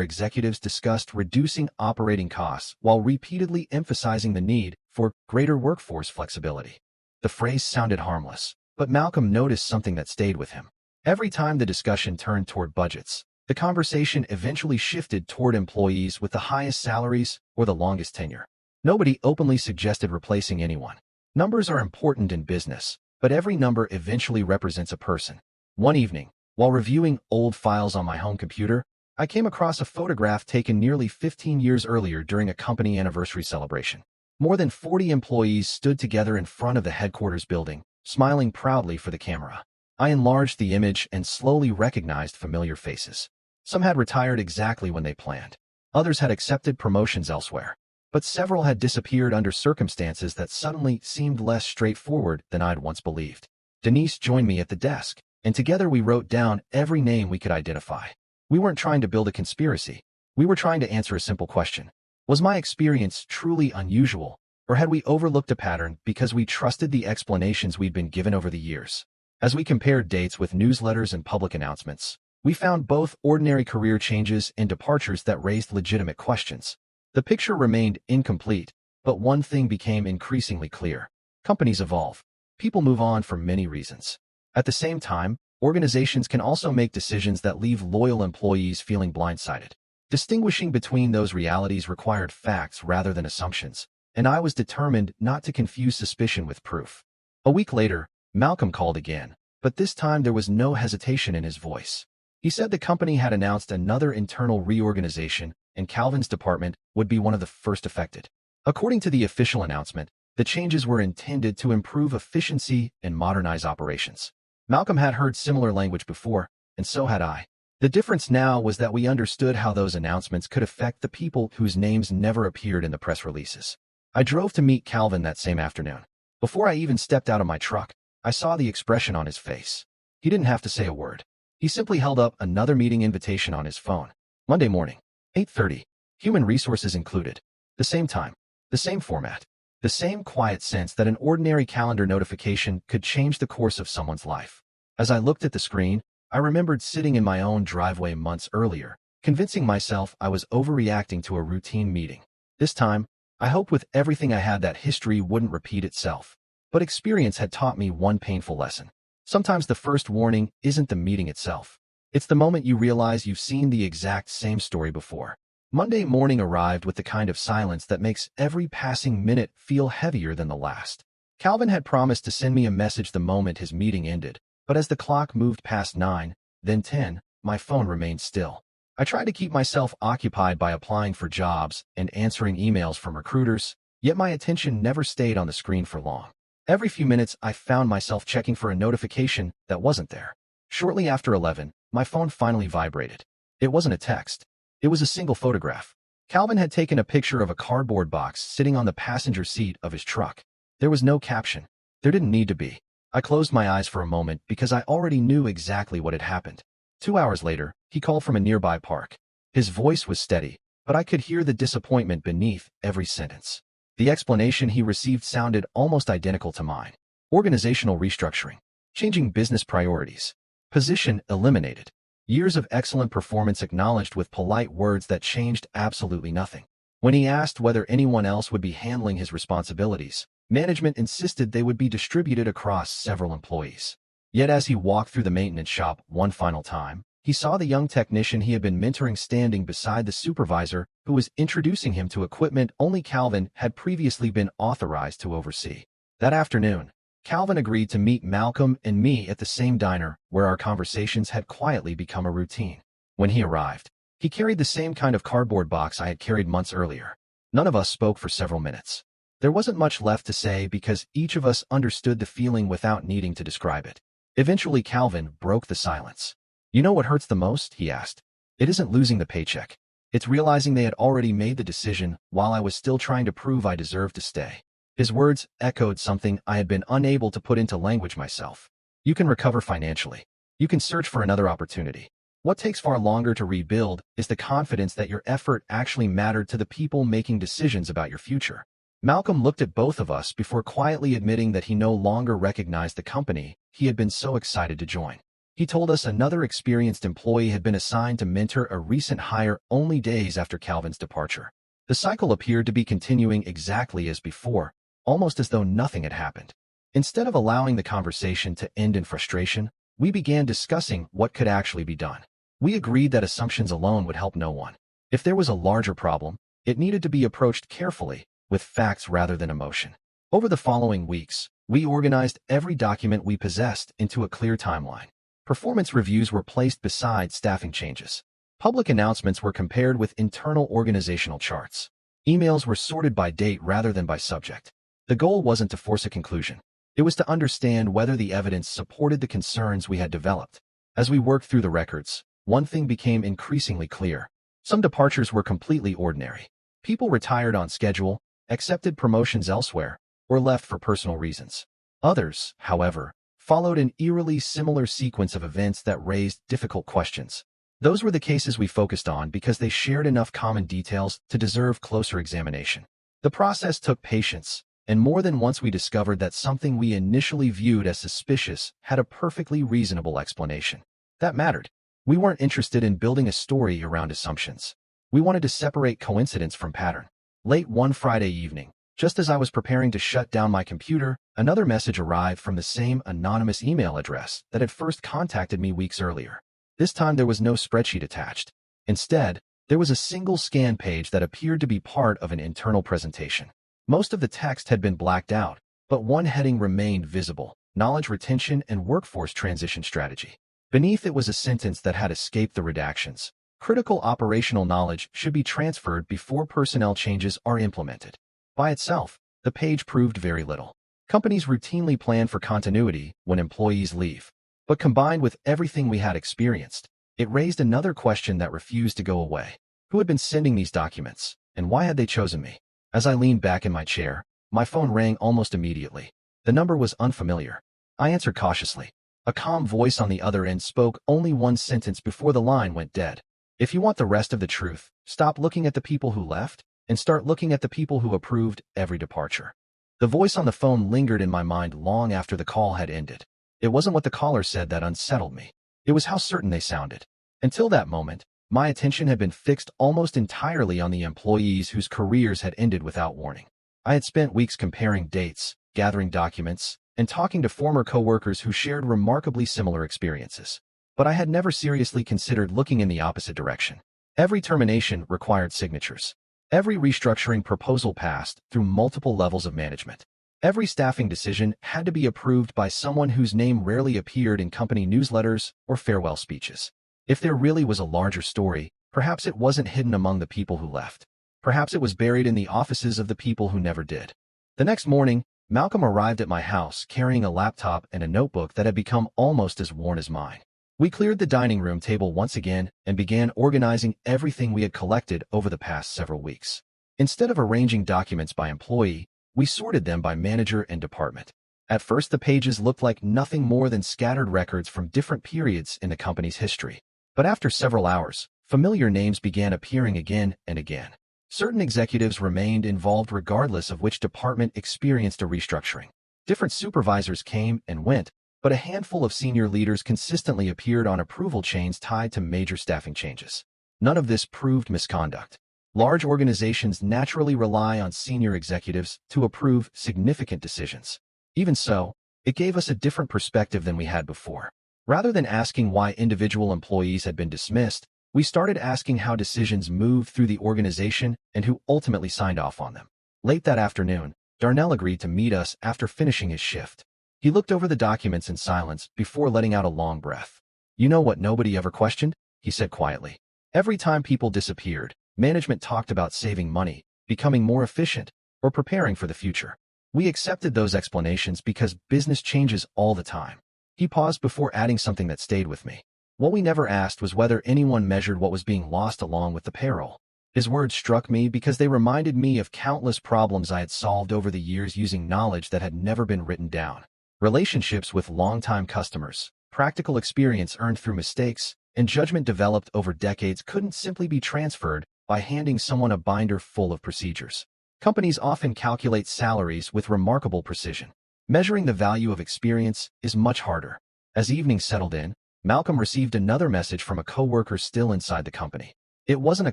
executives discussed reducing operating costs while repeatedly emphasizing the need for greater workforce flexibility. The phrase sounded harmless, but Malcolm noticed something that stayed with him. Every time the discussion turned toward budgets, the conversation eventually shifted toward employees with the highest salaries or the longest tenure. Nobody openly suggested replacing anyone. Numbers are important in business, but every number eventually represents a person. One evening, while reviewing old files on my home computer, I came across a photograph taken nearly 15 years earlier during a company anniversary celebration. More than 40 employees stood together in front of the headquarters building, smiling proudly for the camera. I enlarged the image and slowly recognized familiar faces. Some had retired exactly when they planned. Others had accepted promotions elsewhere. But several had disappeared under circumstances that suddenly seemed less straightforward than I'd once believed. Denise joined me at the desk, and together we wrote down every name we could identify. We weren't trying to build a conspiracy. We were trying to answer a simple question. Was my experience truly unusual, or had we overlooked a pattern because we trusted the explanations we'd been given over the years? As we compared dates with newsletters and public announcements, we found both ordinary career changes and departures that raised legitimate questions. The picture remained incomplete, but one thing became increasingly clear. Companies evolve. People move on for many reasons. At the same time, organizations can also make decisions that leave loyal employees feeling blindsided. Distinguishing between those realities required facts rather than assumptions, and I was determined not to confuse suspicion with proof. A week later, Malcolm called again, but this time there was no hesitation in his voice. He said the company had announced another internal reorganization, and Calvin's department would be one of the first affected. According to the official announcement, the changes were intended to improve efficiency and modernize operations. Malcolm had heard similar language before, and so had I. The difference now was that we understood how those announcements could affect the people whose names never appeared in the press releases. I drove to meet Calvin that same afternoon. Before I even stepped out of my truck, I saw the expression on his face. He didn't have to say a word. He simply held up another meeting invitation on his phone. Monday morning, 8:30, human resources included. The same time, the same format, the same quiet sense that an ordinary calendar notification could change the course of someone's life. As I looked at the screen, I remembered sitting in my own driveway months earlier, convincing myself I was overreacting to a routine meeting. This time, I hoped with everything I had that history wouldn't repeat itself. But experience had taught me one painful lesson. Sometimes the first warning isn't the meeting itself. It's the moment you realize you've seen the exact same story before. Monday morning arrived with the kind of silence that makes every passing minute feel heavier than the last. Calvin had promised to send me a message the moment his meeting ended, but as the clock moved past 9, then 10, my phone remained still. I tried to keep myself occupied by applying for jobs and answering emails from recruiters, yet my attention never stayed on the screen for long. Every few minutes, I found myself checking for a notification that wasn't there. Shortly after 11, my phone finally vibrated. It wasn't a text. It was a single photograph. Calvin had taken a picture of a cardboard box sitting on the passenger seat of his truck. There was no caption. There didn't need to be. I closed my eyes for a moment because I already knew exactly what had happened. 2 hours later, he called from a nearby park. His voice was steady, but I could hear the disappointment beneath every sentence. The explanation he received sounded almost identical to mine. Organizational restructuring. Changing business priorities. Position eliminated. Years of excellent performance acknowledged with polite words that changed absolutely nothing. When he asked whether anyone else would be handling his responsibilities, Management insisted they would be distributed across several employees. Yet as he walked through the maintenance shop one final time, he saw the young technician he had been mentoring standing beside the supervisor who was introducing him to equipment only Calvin had previously been authorized to oversee. That afternoon, Calvin agreed to meet Malcolm and me at the same diner where our conversations had quietly become a routine. When he arrived, he carried the same kind of cardboard box I had carried months earlier. None of us spoke for several minutes. There wasn't much left to say because each of us understood the feeling without needing to describe it. Eventually, Calvin broke the silence. "You know what hurts the most?" he asked. "It isn't losing the paycheck. It's realizing they had already made the decision while I was still trying to prove I deserved to stay." His words echoed something I had been unable to put into language myself. You can recover financially. You can search for another opportunity. What takes far longer to rebuild is the confidence that your effort actually mattered to the people making decisions about your future. Malcolm looked at both of us before quietly admitting that he no longer recognized the company he had been so excited to join. He told us another experienced employee had been assigned to mentor a recent hire only days after Calvin's departure. The cycle appeared to be continuing exactly as before, almost as though nothing had happened. Instead of allowing the conversation to end in frustration, we began discussing what could actually be done. We agreed that assumptions alone would help no one. If there was a larger problem, it needed to be approached carefully, with facts rather than emotion. Over the following weeks, we organized every document we possessed into a clear timeline. Performance reviews were placed beside staffing changes. Public announcements were compared with internal organizational charts. Emails were sorted by date rather than by subject. The goal wasn't to force a conclusion. It was to understand whether the evidence supported the concerns we had developed. As we worked through the records, one thing became increasingly clear. Some departures were completely ordinary. People retired on schedule, accepted promotions elsewhere, or left for personal reasons. Others, however, followed an eerily similar sequence of events that raised difficult questions. Those were the cases we focused on because they shared enough common details to deserve closer examination. The process took patience, and more than once we discovered that something we initially viewed as suspicious had a perfectly reasonable explanation. That mattered. We weren't interested in building a story around assumptions. We wanted to separate coincidence from pattern. Late one Friday evening, just as I was preparing to shut down my computer, another message arrived from the same anonymous email address that had first contacted me weeks earlier. This time there was no spreadsheet attached. Instead, there was a single scan page that appeared to be part of an internal presentation. Most of the text had been blacked out, but one heading remained visible: knowledge retention and workforce transition strategy. Beneath it was a sentence that had escaped the redactions. Critical operational knowledge should be transferred before personnel changes are implemented. By itself, the page proved very little. Companies routinely plan for continuity when employees leave. But combined with everything we had experienced, it raised another question that refused to go away. Who had been sending these documents, and why had they chosen me? As I leaned back in my chair, my phone rang almost immediately. The number was unfamiliar. I answered cautiously. A calm voice on the other end spoke only one sentence before the line went dead. "If you want the rest of the truth, stop looking at the people who left and start looking at the people who approved every departure." The voice on the phone lingered in my mind long after the call had ended. It wasn't what the caller said that unsettled me. It was how certain they sounded. Until that moment, my attention had been fixed almost entirely on the employees whose careers had ended without warning. I had spent weeks comparing dates, gathering documents, and talking to former coworkers who shared remarkably similar experiences. But I had never seriously considered looking in the opposite direction. Every termination required signatures. Every restructuring proposal passed through multiple levels of management. Every staffing decision had to be approved by someone whose name rarely appeared in company newsletters or farewell speeches. If there really was a larger story, perhaps it wasn't hidden among the people who left. Perhaps it was buried in the offices of the people who never did. The next morning, Malcolm arrived at my house carrying a laptop and a notebook that had become almost as worn as mine. We cleared the dining room table once again and began organizing everything we had collected over the past several weeks. Instead of arranging documents by employee, we sorted them by manager and department. At first, the pages looked like nothing more than scattered records from different periods in the company's history. But after several hours, familiar names began appearing again and again. Certain executives remained involved regardless of which department experienced a restructuring. Different supervisors came and went, but a handful of senior leaders consistently appeared on approval chains tied to major staffing changes. None of this proved misconduct. Large organizations naturally rely on senior executives to approve significant decisions. Even so, it gave us a different perspective than we had before. Rather than asking why individual employees had been dismissed, we started asking how decisions moved through the organization and who ultimately signed off on them. Late that afternoon, Darnell agreed to meet us after finishing his shift. He looked over the documents in silence before letting out a long breath. "You know what nobody ever questioned?" he said quietly. "Every time people disappeared, management talked about saving money, becoming more efficient, or preparing for the future. We accepted those explanations because business changes all the time." He paused before adding something that stayed with me. "What we never asked was whether anyone measured what was being lost along with the payroll." His words struck me because they reminded me of countless problems I had solved over the years using knowledge that had never been written down. Relationships with longtime customers, practical experience earned through mistakes, and judgment developed over decades couldn't simply be transferred by handing someone a binder full of procedures. Companies often calculate salaries with remarkable precision. Measuring the value of experience is much harder. As evening settled in, Malcolm received another message from a coworker still inside the company. It wasn't a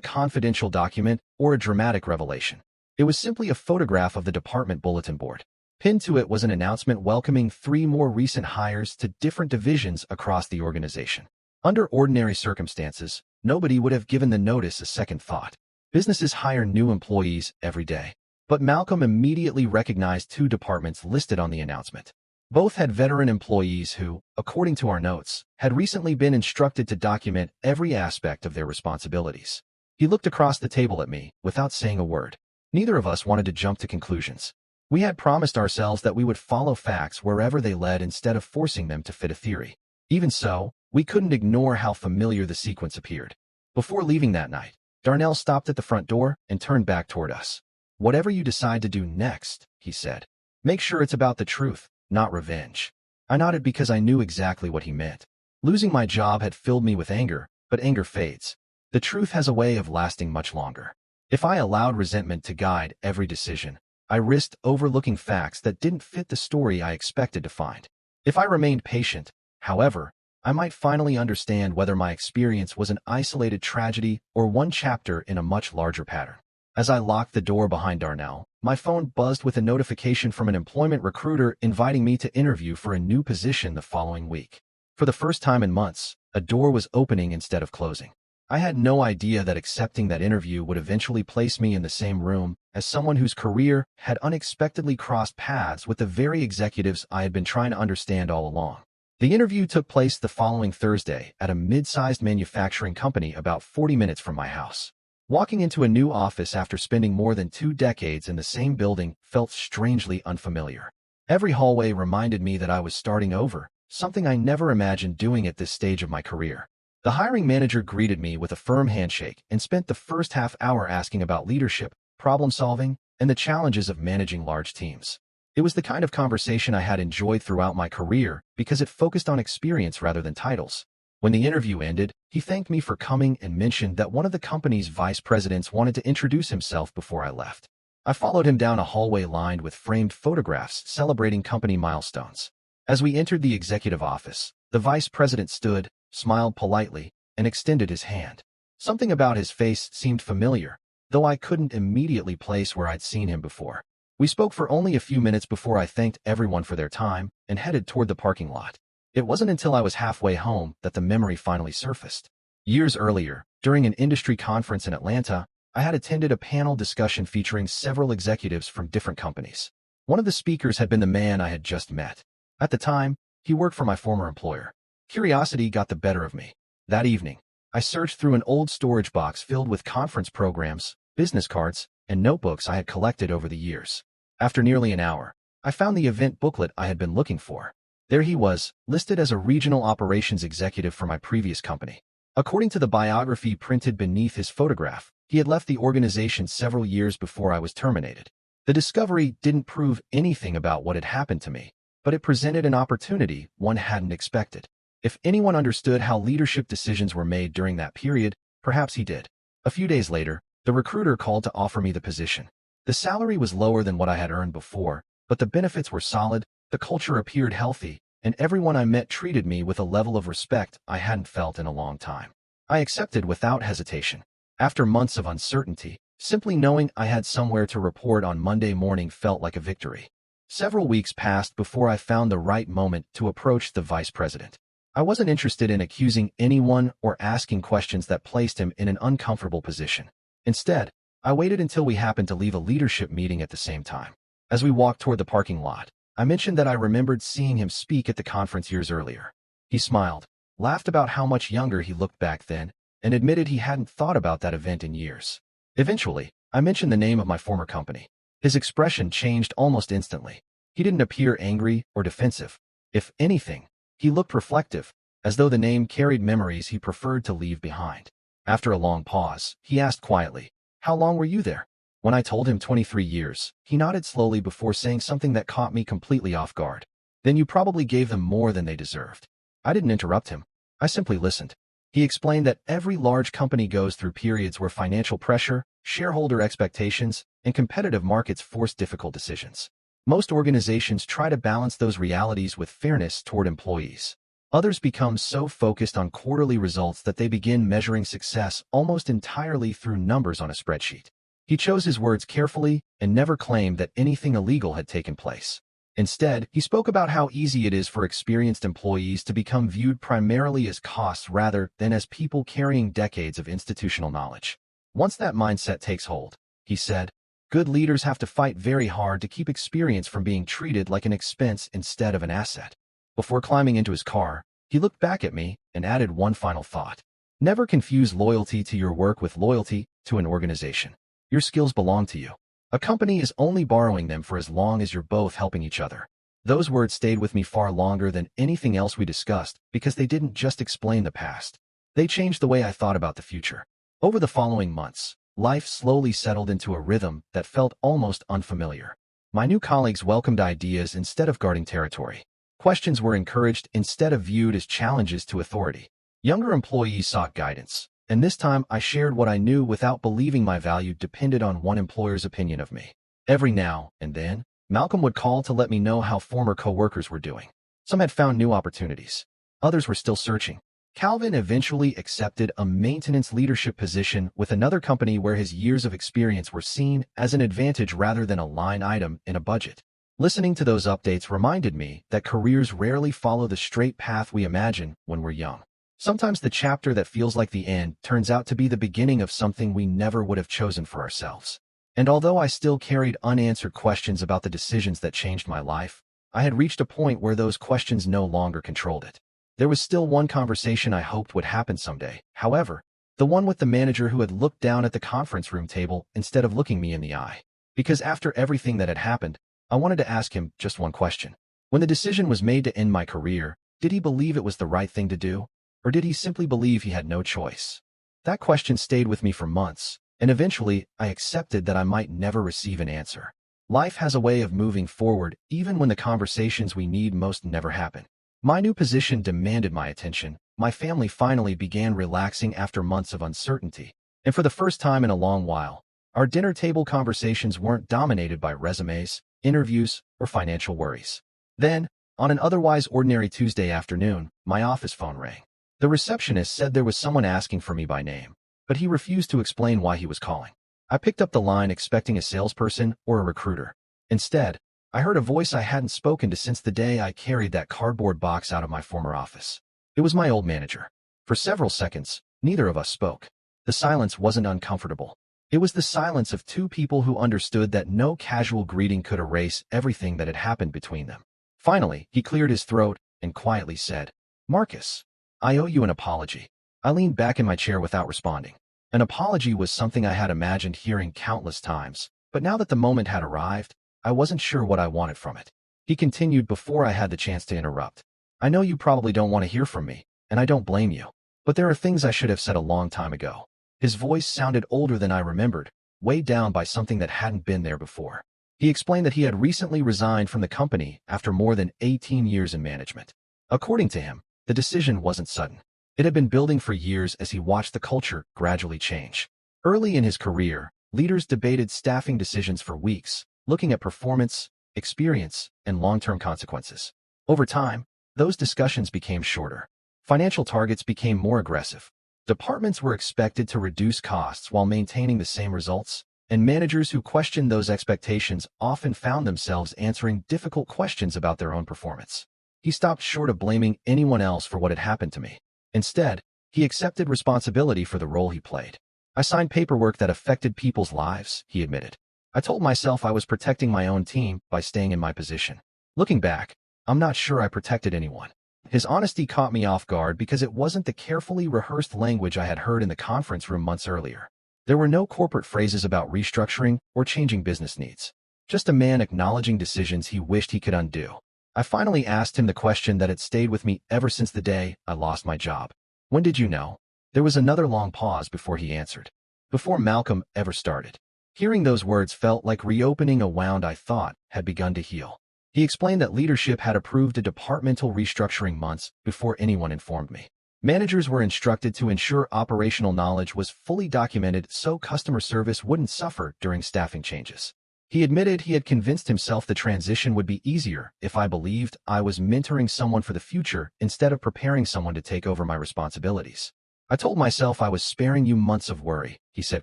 confidential document or a dramatic revelation. It was simply a photograph of the department bulletin board. Pinned to it was an announcement welcoming 3 more recent hires to different divisions across the organization. Under ordinary circumstances, nobody would have given the notice a second thought. Businesses hire new employees every day. But Malcolm immediately recognized 2 departments listed on the announcement. Both had veteran employees who, according to our notes, had recently been instructed to document every aspect of their responsibilities. He looked across the table at me without saying a word. Neither of us wanted to jump to conclusions. We had promised ourselves that we would follow facts wherever they led instead of forcing them to fit a theory. Even so, we couldn't ignore how familiar the sequence appeared. Before leaving that night, Darnell stopped at the front door and turned back toward us. "Whatever you decide to do next," he said, "make sure it's about the truth, not revenge." I nodded because I knew exactly what he meant. Losing my job had filled me with anger, but anger fades. The truth has a way of lasting much longer. If I allowed resentment to guide every decision, I risked overlooking facts that didn't fit the story I expected to find. If I remained patient, however, I might finally understand whether my experience was an isolated tragedy or one chapter in a much larger pattern. As I locked the door behind Darnell, my phone buzzed with a notification from an employment recruiter inviting me to interview for a new position the following week. For the first time in months, a door was opening instead of closing. I had no idea that accepting that interview would eventually place me in the same room as someone whose career had unexpectedly crossed paths with the very executives I had been trying to understand all along. The interview took place the following Thursday at a mid-sized manufacturing company about 40 minutes from my house. Walking into a new office after spending more than 2 decades in the same building felt strangely unfamiliar. Every hallway reminded me that I was starting over, something I never imagined doing at this stage of my career. The hiring manager greeted me with a firm handshake and spent the first half hour asking about leadership, problem-solving, and the challenges of managing large teams. It was the kind of conversation I had enjoyed throughout my career because it focused on experience rather than titles. When the interview ended, he thanked me for coming and mentioned that one of the company's vice presidents wanted to introduce himself before I left. I followed him down a hallway lined with framed photographs celebrating company milestones. As we entered the executive office, the vice president stood, smiled politely, and extended his hand. Something about his face seemed familiar, though I couldn't immediately place where I'd seen him before. We spoke for only a few minutes before I thanked everyone for their time and headed toward the parking lot. It wasn't until I was halfway home that the memory finally surfaced. Years earlier, during an industry conference in Atlanta, I had attended a panel discussion featuring several executives from different companies. One of the speakers had been the man I had just met. At the time, he worked for my former employer. Curiosity got the better of me. That evening, I searched through an old storage box filled with conference programs, business cards, and notebooks I had collected over the years. After nearly an hour, I found the event booklet I had been looking for. There he was, listed as a regional operations executive for my previous company. According to the biography printed beneath his photograph, he had left the organization several years before I was terminated. The discovery didn't prove anything about what had happened to me, but it presented an opportunity one hadn't expected. If anyone understood how leadership decisions were made during that period, perhaps he did. A few days later, the recruiter called to offer me the position. The salary was lower than what I had earned before, but the benefits were solid, the culture appeared healthy, and everyone I met treated me with a level of respect I hadn't felt in a long time. I accepted without hesitation. After months of uncertainty, Simply knowing I had somewhere to report on Monday morning felt like a victory. Several weeks passed before I found the right moment to approach the vice president. I wasn't interested in accusing anyone or asking questions that placed him in an uncomfortable position. Instead, I waited until we happened to leave a leadership meeting at the same time. As we walked toward the parking lot, I mentioned that I remembered seeing him speak at the conference years earlier. He smiled, laughed about how much younger he looked back then, and admitted he hadn't thought about that event in years. Eventually, I mentioned the name of my former company. His expression changed almost instantly. He didn't appear angry or defensive. If anything, he looked reflective, as though the name carried memories he preferred to leave behind. After a long pause, he asked quietly, "How long were you there?" When I told him 23 years, he nodded slowly before saying something that caught me completely off guard. "Then you probably gave them more than they deserved." I didn't interrupt him. I simply listened. He explained that every large company goes through periods where financial pressure, shareholder expectations, and competitive markets force difficult decisions. Most organizations try to balance those realities with fairness toward employees. Others become so focused on quarterly results that they begin measuring success almost entirely through numbers on a spreadsheet. He chose his words carefully and never claimed that anything illegal had taken place. Instead, he spoke about how easy it is for experienced employees to become viewed primarily as costs rather than as people carrying decades of institutional knowledge. Once that mindset takes hold, he said, good leaders have to fight very hard to keep experience from being treated like an expense instead of an asset. Before climbing into his car, he looked back at me and added one final thought. Never confuse loyalty to your work with loyalty to an organization. Your skills belong to you. A company is only borrowing them for as long as you're both helping each other. Those words stayed with me far longer than anything else we discussed because they didn't just explain the past. They changed the way I thought about the future. Over the following months, life slowly settled into a rhythm that felt almost unfamiliar. My new colleagues welcomed ideas instead of guarding territory. Questions were encouraged instead of viewed as challenges to authority. Younger employees sought guidance, and this time I shared what I knew without believing my value depended on one employer's opinion of me. Every now and then, Malcolm would call to let me know how former coworkers were doing. Some had found new opportunities. Others were still searching. Calvin eventually accepted a maintenance leadership position with another company where his years of experience were seen as an advantage rather than a line item in a budget. Listening to those updates reminded me that careers rarely follow the straight path we imagine when we're young. Sometimes the chapter that feels like the end turns out to be the beginning of something we never would have chosen for ourselves. And although I still carried unanswered questions about the decisions that changed my life, I had reached a point where those questions no longer controlled it. There was still one conversation I hoped would happen someday, however, the one with the manager who had looked down at the conference room table instead of looking me in the eye. Because after everything that had happened, I wanted to ask him just one question. When the decision was made to end my career, did he believe it was the right thing to do? Or did he simply believe he had no choice? That question stayed with me for months, and eventually I accepted that I might never receive an answer. Life has a way of moving forward even when the conversations we need most never happen. My new position demanded my attention. My family finally began relaxing after months of uncertainty, and for the first time in a long while, our dinner table conversations weren't dominated by resumes, interviews, or financial worries. Then, on an otherwise ordinary Tuesday afternoon, my office phone rang. The receptionist said there was someone asking for me by name, but he refused to explain why he was calling. I picked up the line expecting a salesperson or a recruiter. Instead, I heard a voice I hadn't spoken to since the day I carried that cardboard box out of my former office. It was my old manager. For several seconds, neither of us spoke. The silence wasn't uncomfortable. It was the silence of two people who understood that no casual greeting could erase everything that had happened between them. Finally, he cleared his throat and quietly said, "Marcus, I owe you an apology." I leaned back in my chair without responding. An apology was something I had imagined hearing countless times, but now that the moment had arrived, I wasn't sure what I wanted from it. He continued before I had the chance to interrupt. "I know you probably don't want to hear from me, and I don't blame you, but there are things I should have said a long time ago." His voice sounded older than I remembered, weighed down by something that hadn't been there before. He explained that he had recently resigned from the company after more than 18 years in management. According to him, the decision wasn't sudden. It had been building for years as he watched the culture gradually change. Early in his career, leaders debated staffing decisions for weeks, looking at performance, experience, and long-term consequences. Over time, those discussions became shorter. Financial targets became more aggressive. Departments were expected to reduce costs while maintaining the same results, and managers who questioned those expectations often found themselves answering difficult questions about their own performance. He stopped short of blaming anyone else for what had happened to me. Instead, he accepted responsibility for the role he played. I signed paperwork that affected people's lives, he admitted. I told myself I was protecting my own team by staying in my position. Looking back, I'm not sure I protected anyone. His honesty caught me off guard because it wasn't the carefully rehearsed language I had heard in the conference room months earlier. There were no corporate phrases about restructuring or changing business needs. Just a man acknowledging decisions he wished he could undo. I finally asked him the question that had stayed with me ever since the day I lost my job. When did you know? There was another long pause before he answered. Before Malcolm ever started. Hearing those words felt like reopening a wound I thought had begun to heal. He explained that leadership had approved a departmental restructuring months before anyone informed me. Managers were instructed to ensure operational knowledge was fully documented so customer service wouldn't suffer during staffing changes. He admitted he had convinced himself the transition would be easier if I believed I was mentoring someone for the future instead of preparing someone to take over my responsibilities. I told myself I was sparing you months of worry, he said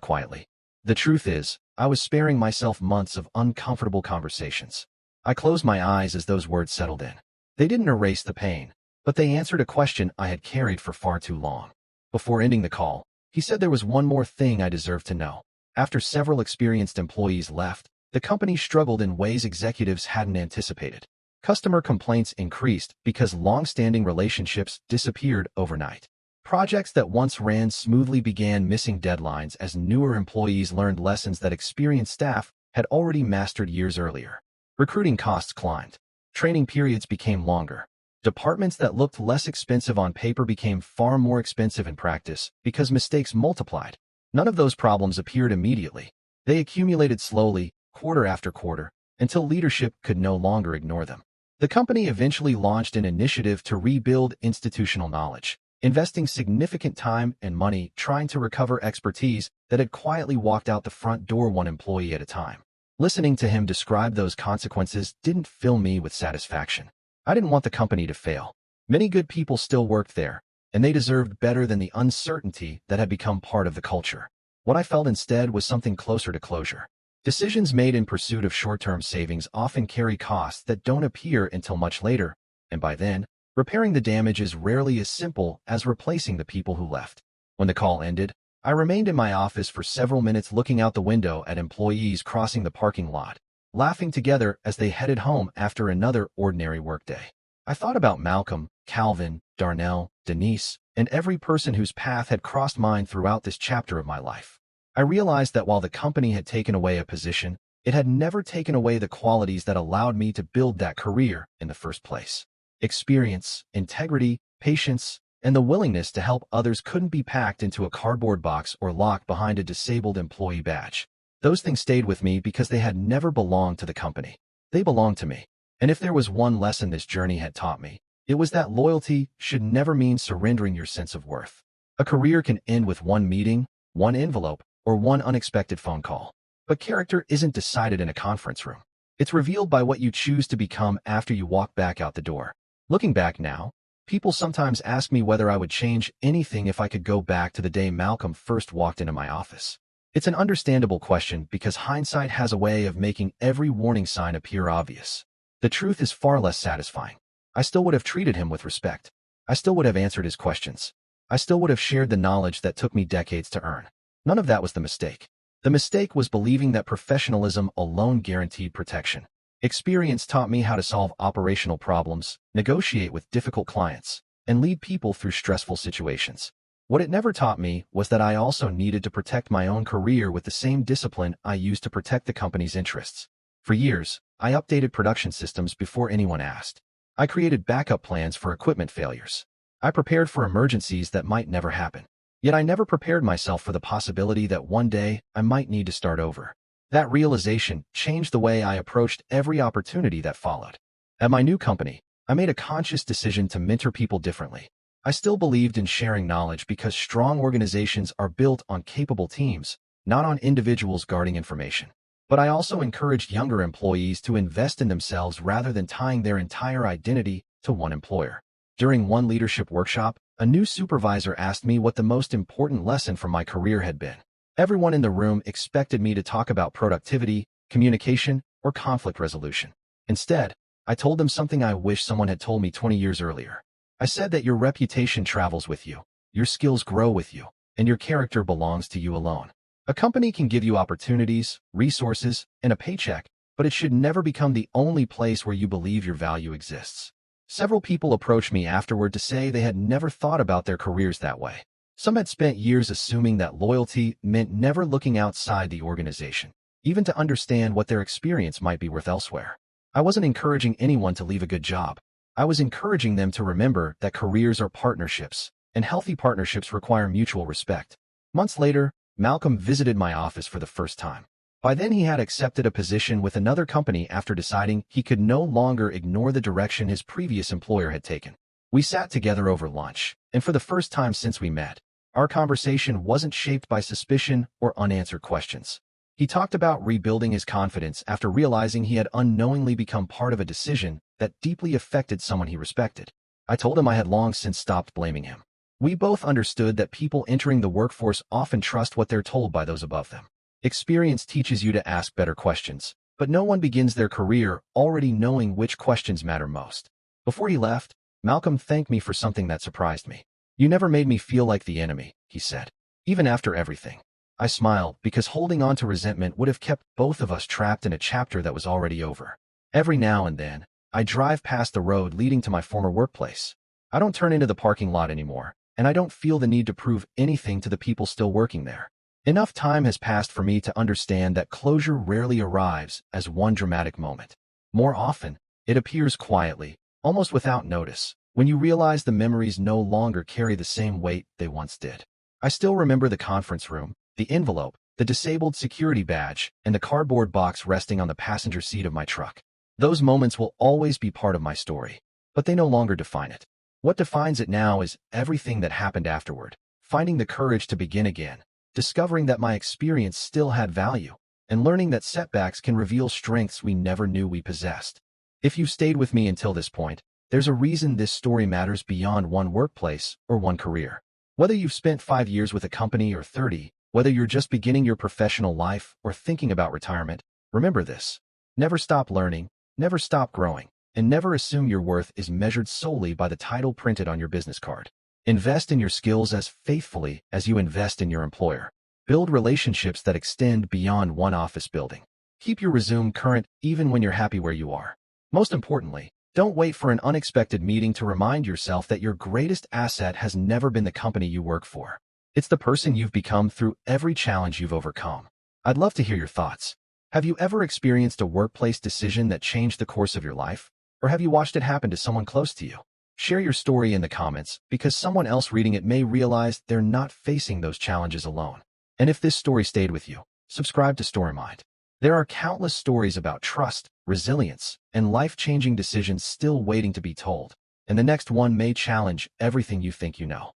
quietly. The truth is, I was sparing myself months of uncomfortable conversations. I closed my eyes as those words settled in. They didn't erase the pain, but they answered a question I had carried for far too long. Before ending the call, he said there was one more thing I deserved to know. After several experienced employees left, the company struggled in ways executives hadn't anticipated. Customer complaints increased because long-standing relationships disappeared overnight. Projects that once ran smoothly began missing deadlines as newer employees learned lessons that experienced staff had already mastered years earlier. Recruiting costs climbed. Training periods became longer. Departments that looked less expensive on paper became far more expensive in practice because mistakes multiplied. None of those problems appeared immediately. They accumulated slowly, quarter after quarter, until leadership could no longer ignore them. The company eventually launched an initiative to rebuild institutional knowledge, investing significant time and money trying to recover expertise that had quietly walked out the front door one employee at a time. Listening to him describe those consequences didn't fill me with satisfaction. I didn't want the company to fail. Many good people still worked there, and they deserved better than the uncertainty that had become part of the culture. What I felt instead was something closer to closure. Decisions made in pursuit of short-term savings often carry costs that don't appear until much later, and by then, repairing the damage is rarely as simple as replacing the people who left. When the call ended, I remained in my office for several minutes looking out the window at employees crossing the parking lot, laughing together as they headed home after another ordinary workday. I thought about Malcolm, Calvin, Darnell, Denise, and every person whose path had crossed mine throughout this chapter of my life. I realized that while the company had taken away a position, it had never taken away the qualities that allowed me to build that career in the first place. Experience, integrity, patience, and the willingness to help others couldn't be packed into a cardboard box or locked behind a disabled employee badge. Those things stayed with me because they had never belonged to the company. They belonged to me. And if there was one lesson this journey had taught me, it was that loyalty should never mean surrendering your sense of worth. A career can end with one meeting, one envelope, or one unexpected phone call. But character isn't decided in a conference room. It's revealed by what you choose to become after you walk back out the door. Looking back now, people sometimes ask me whether I would change anything if I could go back to the day Malcolm first walked into my office. It's an understandable question because hindsight has a way of making every warning sign appear obvious. The truth is far less satisfying. I still would have treated him with respect. I still would have answered his questions. I still would have shared the knowledge that took me decades to earn. None of that was the mistake. The mistake was believing that professionalism alone guaranteed protection. Experience taught me how to solve operational problems, negotiate with difficult clients, and lead people through stressful situations. What it never taught me was that I also needed to protect my own career with the same discipline I used to protect the company's interests. For years, I updated production systems before anyone asked. I created backup plans for equipment failures. I prepared for emergencies that might never happen. Yet I never prepared myself for the possibility that one day I might need to start over. That realization changed the way I approached every opportunity that followed. At my new company, I made a conscious decision to mentor people differently. I still believed in sharing knowledge because strong organizations are built on capable teams, not on individuals guarding information. But I also encouraged younger employees to invest in themselves rather than tying their entire identity to one employer. During one leadership workshop, a new supervisor asked me what the most important lesson from my career had been. Everyone in the room expected me to talk about productivity, communication, or conflict resolution. Instead, I told them something I wish someone had told me 20 years earlier. I said that your reputation travels with you, your skills grow with you, and your character belongs to you alone. A company can give you opportunities, resources, and a paycheck, but it should never become the only place where you believe your value exists. Several people approached me afterward to say they had never thought about their careers that way. Some had spent years assuming that loyalty meant never looking outside the organization, even to understand what their experience might be worth elsewhere. I wasn't encouraging anyone to leave a good job. I was encouraging them to remember that careers are partnerships, and healthy partnerships require mutual respect. Months later, Malcolm visited my office for the first time. By then he had accepted a position with another company after deciding he could no longer ignore the direction his previous employer had taken. We sat together over lunch, and for the first time since we met, our conversation wasn't shaped by suspicion or unanswered questions. He talked about rebuilding his confidence after realizing he had unknowingly become part of a decision that deeply affected someone he respected. I told him I had long since stopped blaming him. We both understood that people entering the workforce often trust what they're told by those above them. Experience teaches you to ask better questions, but no one begins their career already knowing which questions matter most. Before he left, Malcolm thanked me for something that surprised me. "You never made me feel like the enemy," he said. "Even after everything." I smiled because holding on to resentment would have kept both of us trapped in a chapter that was already over. Every now and then, I drive past the road leading to my former workplace. I don't turn into the parking lot anymore, and I don't feel the need to prove anything to the people still working there. Enough time has passed for me to understand that closure rarely arrives as one dramatic moment. More often, it appears quietly, almost without notice, when you realize the memories no longer carry the same weight they once did. I still remember the conference room, the envelope, the disabled security badge, and the cardboard box resting on the passenger seat of my truck. Those moments will always be part of my story, but they no longer define it. What defines it now is everything that happened afterward, finding the courage to begin again, discovering that my experience still had value, and learning that setbacks can reveal strengths we never knew we possessed. If you've stayed with me until this point, there's a reason this story matters beyond one workplace or one career. Whether you've spent 5 years with a company or 30, whether you're just beginning your professional life or thinking about retirement, remember this. Never stop learning, never stop growing, and never assume your worth is measured solely by the title printed on your business card. Invest in your skills as faithfully as you invest in your employer. Build relationships that extend beyond one office building. Keep your resume current even when you're happy where you are. Most importantly, don't wait for an unexpected meeting to remind yourself that your greatest asset has never been the company you work for. It's the person you've become through every challenge you've overcome. I'd love to hear your thoughts. Have you ever experienced a workplace decision that changed the course of your life? Or have you watched it happen to someone close to you? Share your story in the comments because someone else reading it may realize they're not facing those challenges alone. And if this story stayed with you, subscribe to StoryMind. There are countless stories about trust, resilience, and life-changing decisions still waiting to be told, and the next one may challenge everything you think you know.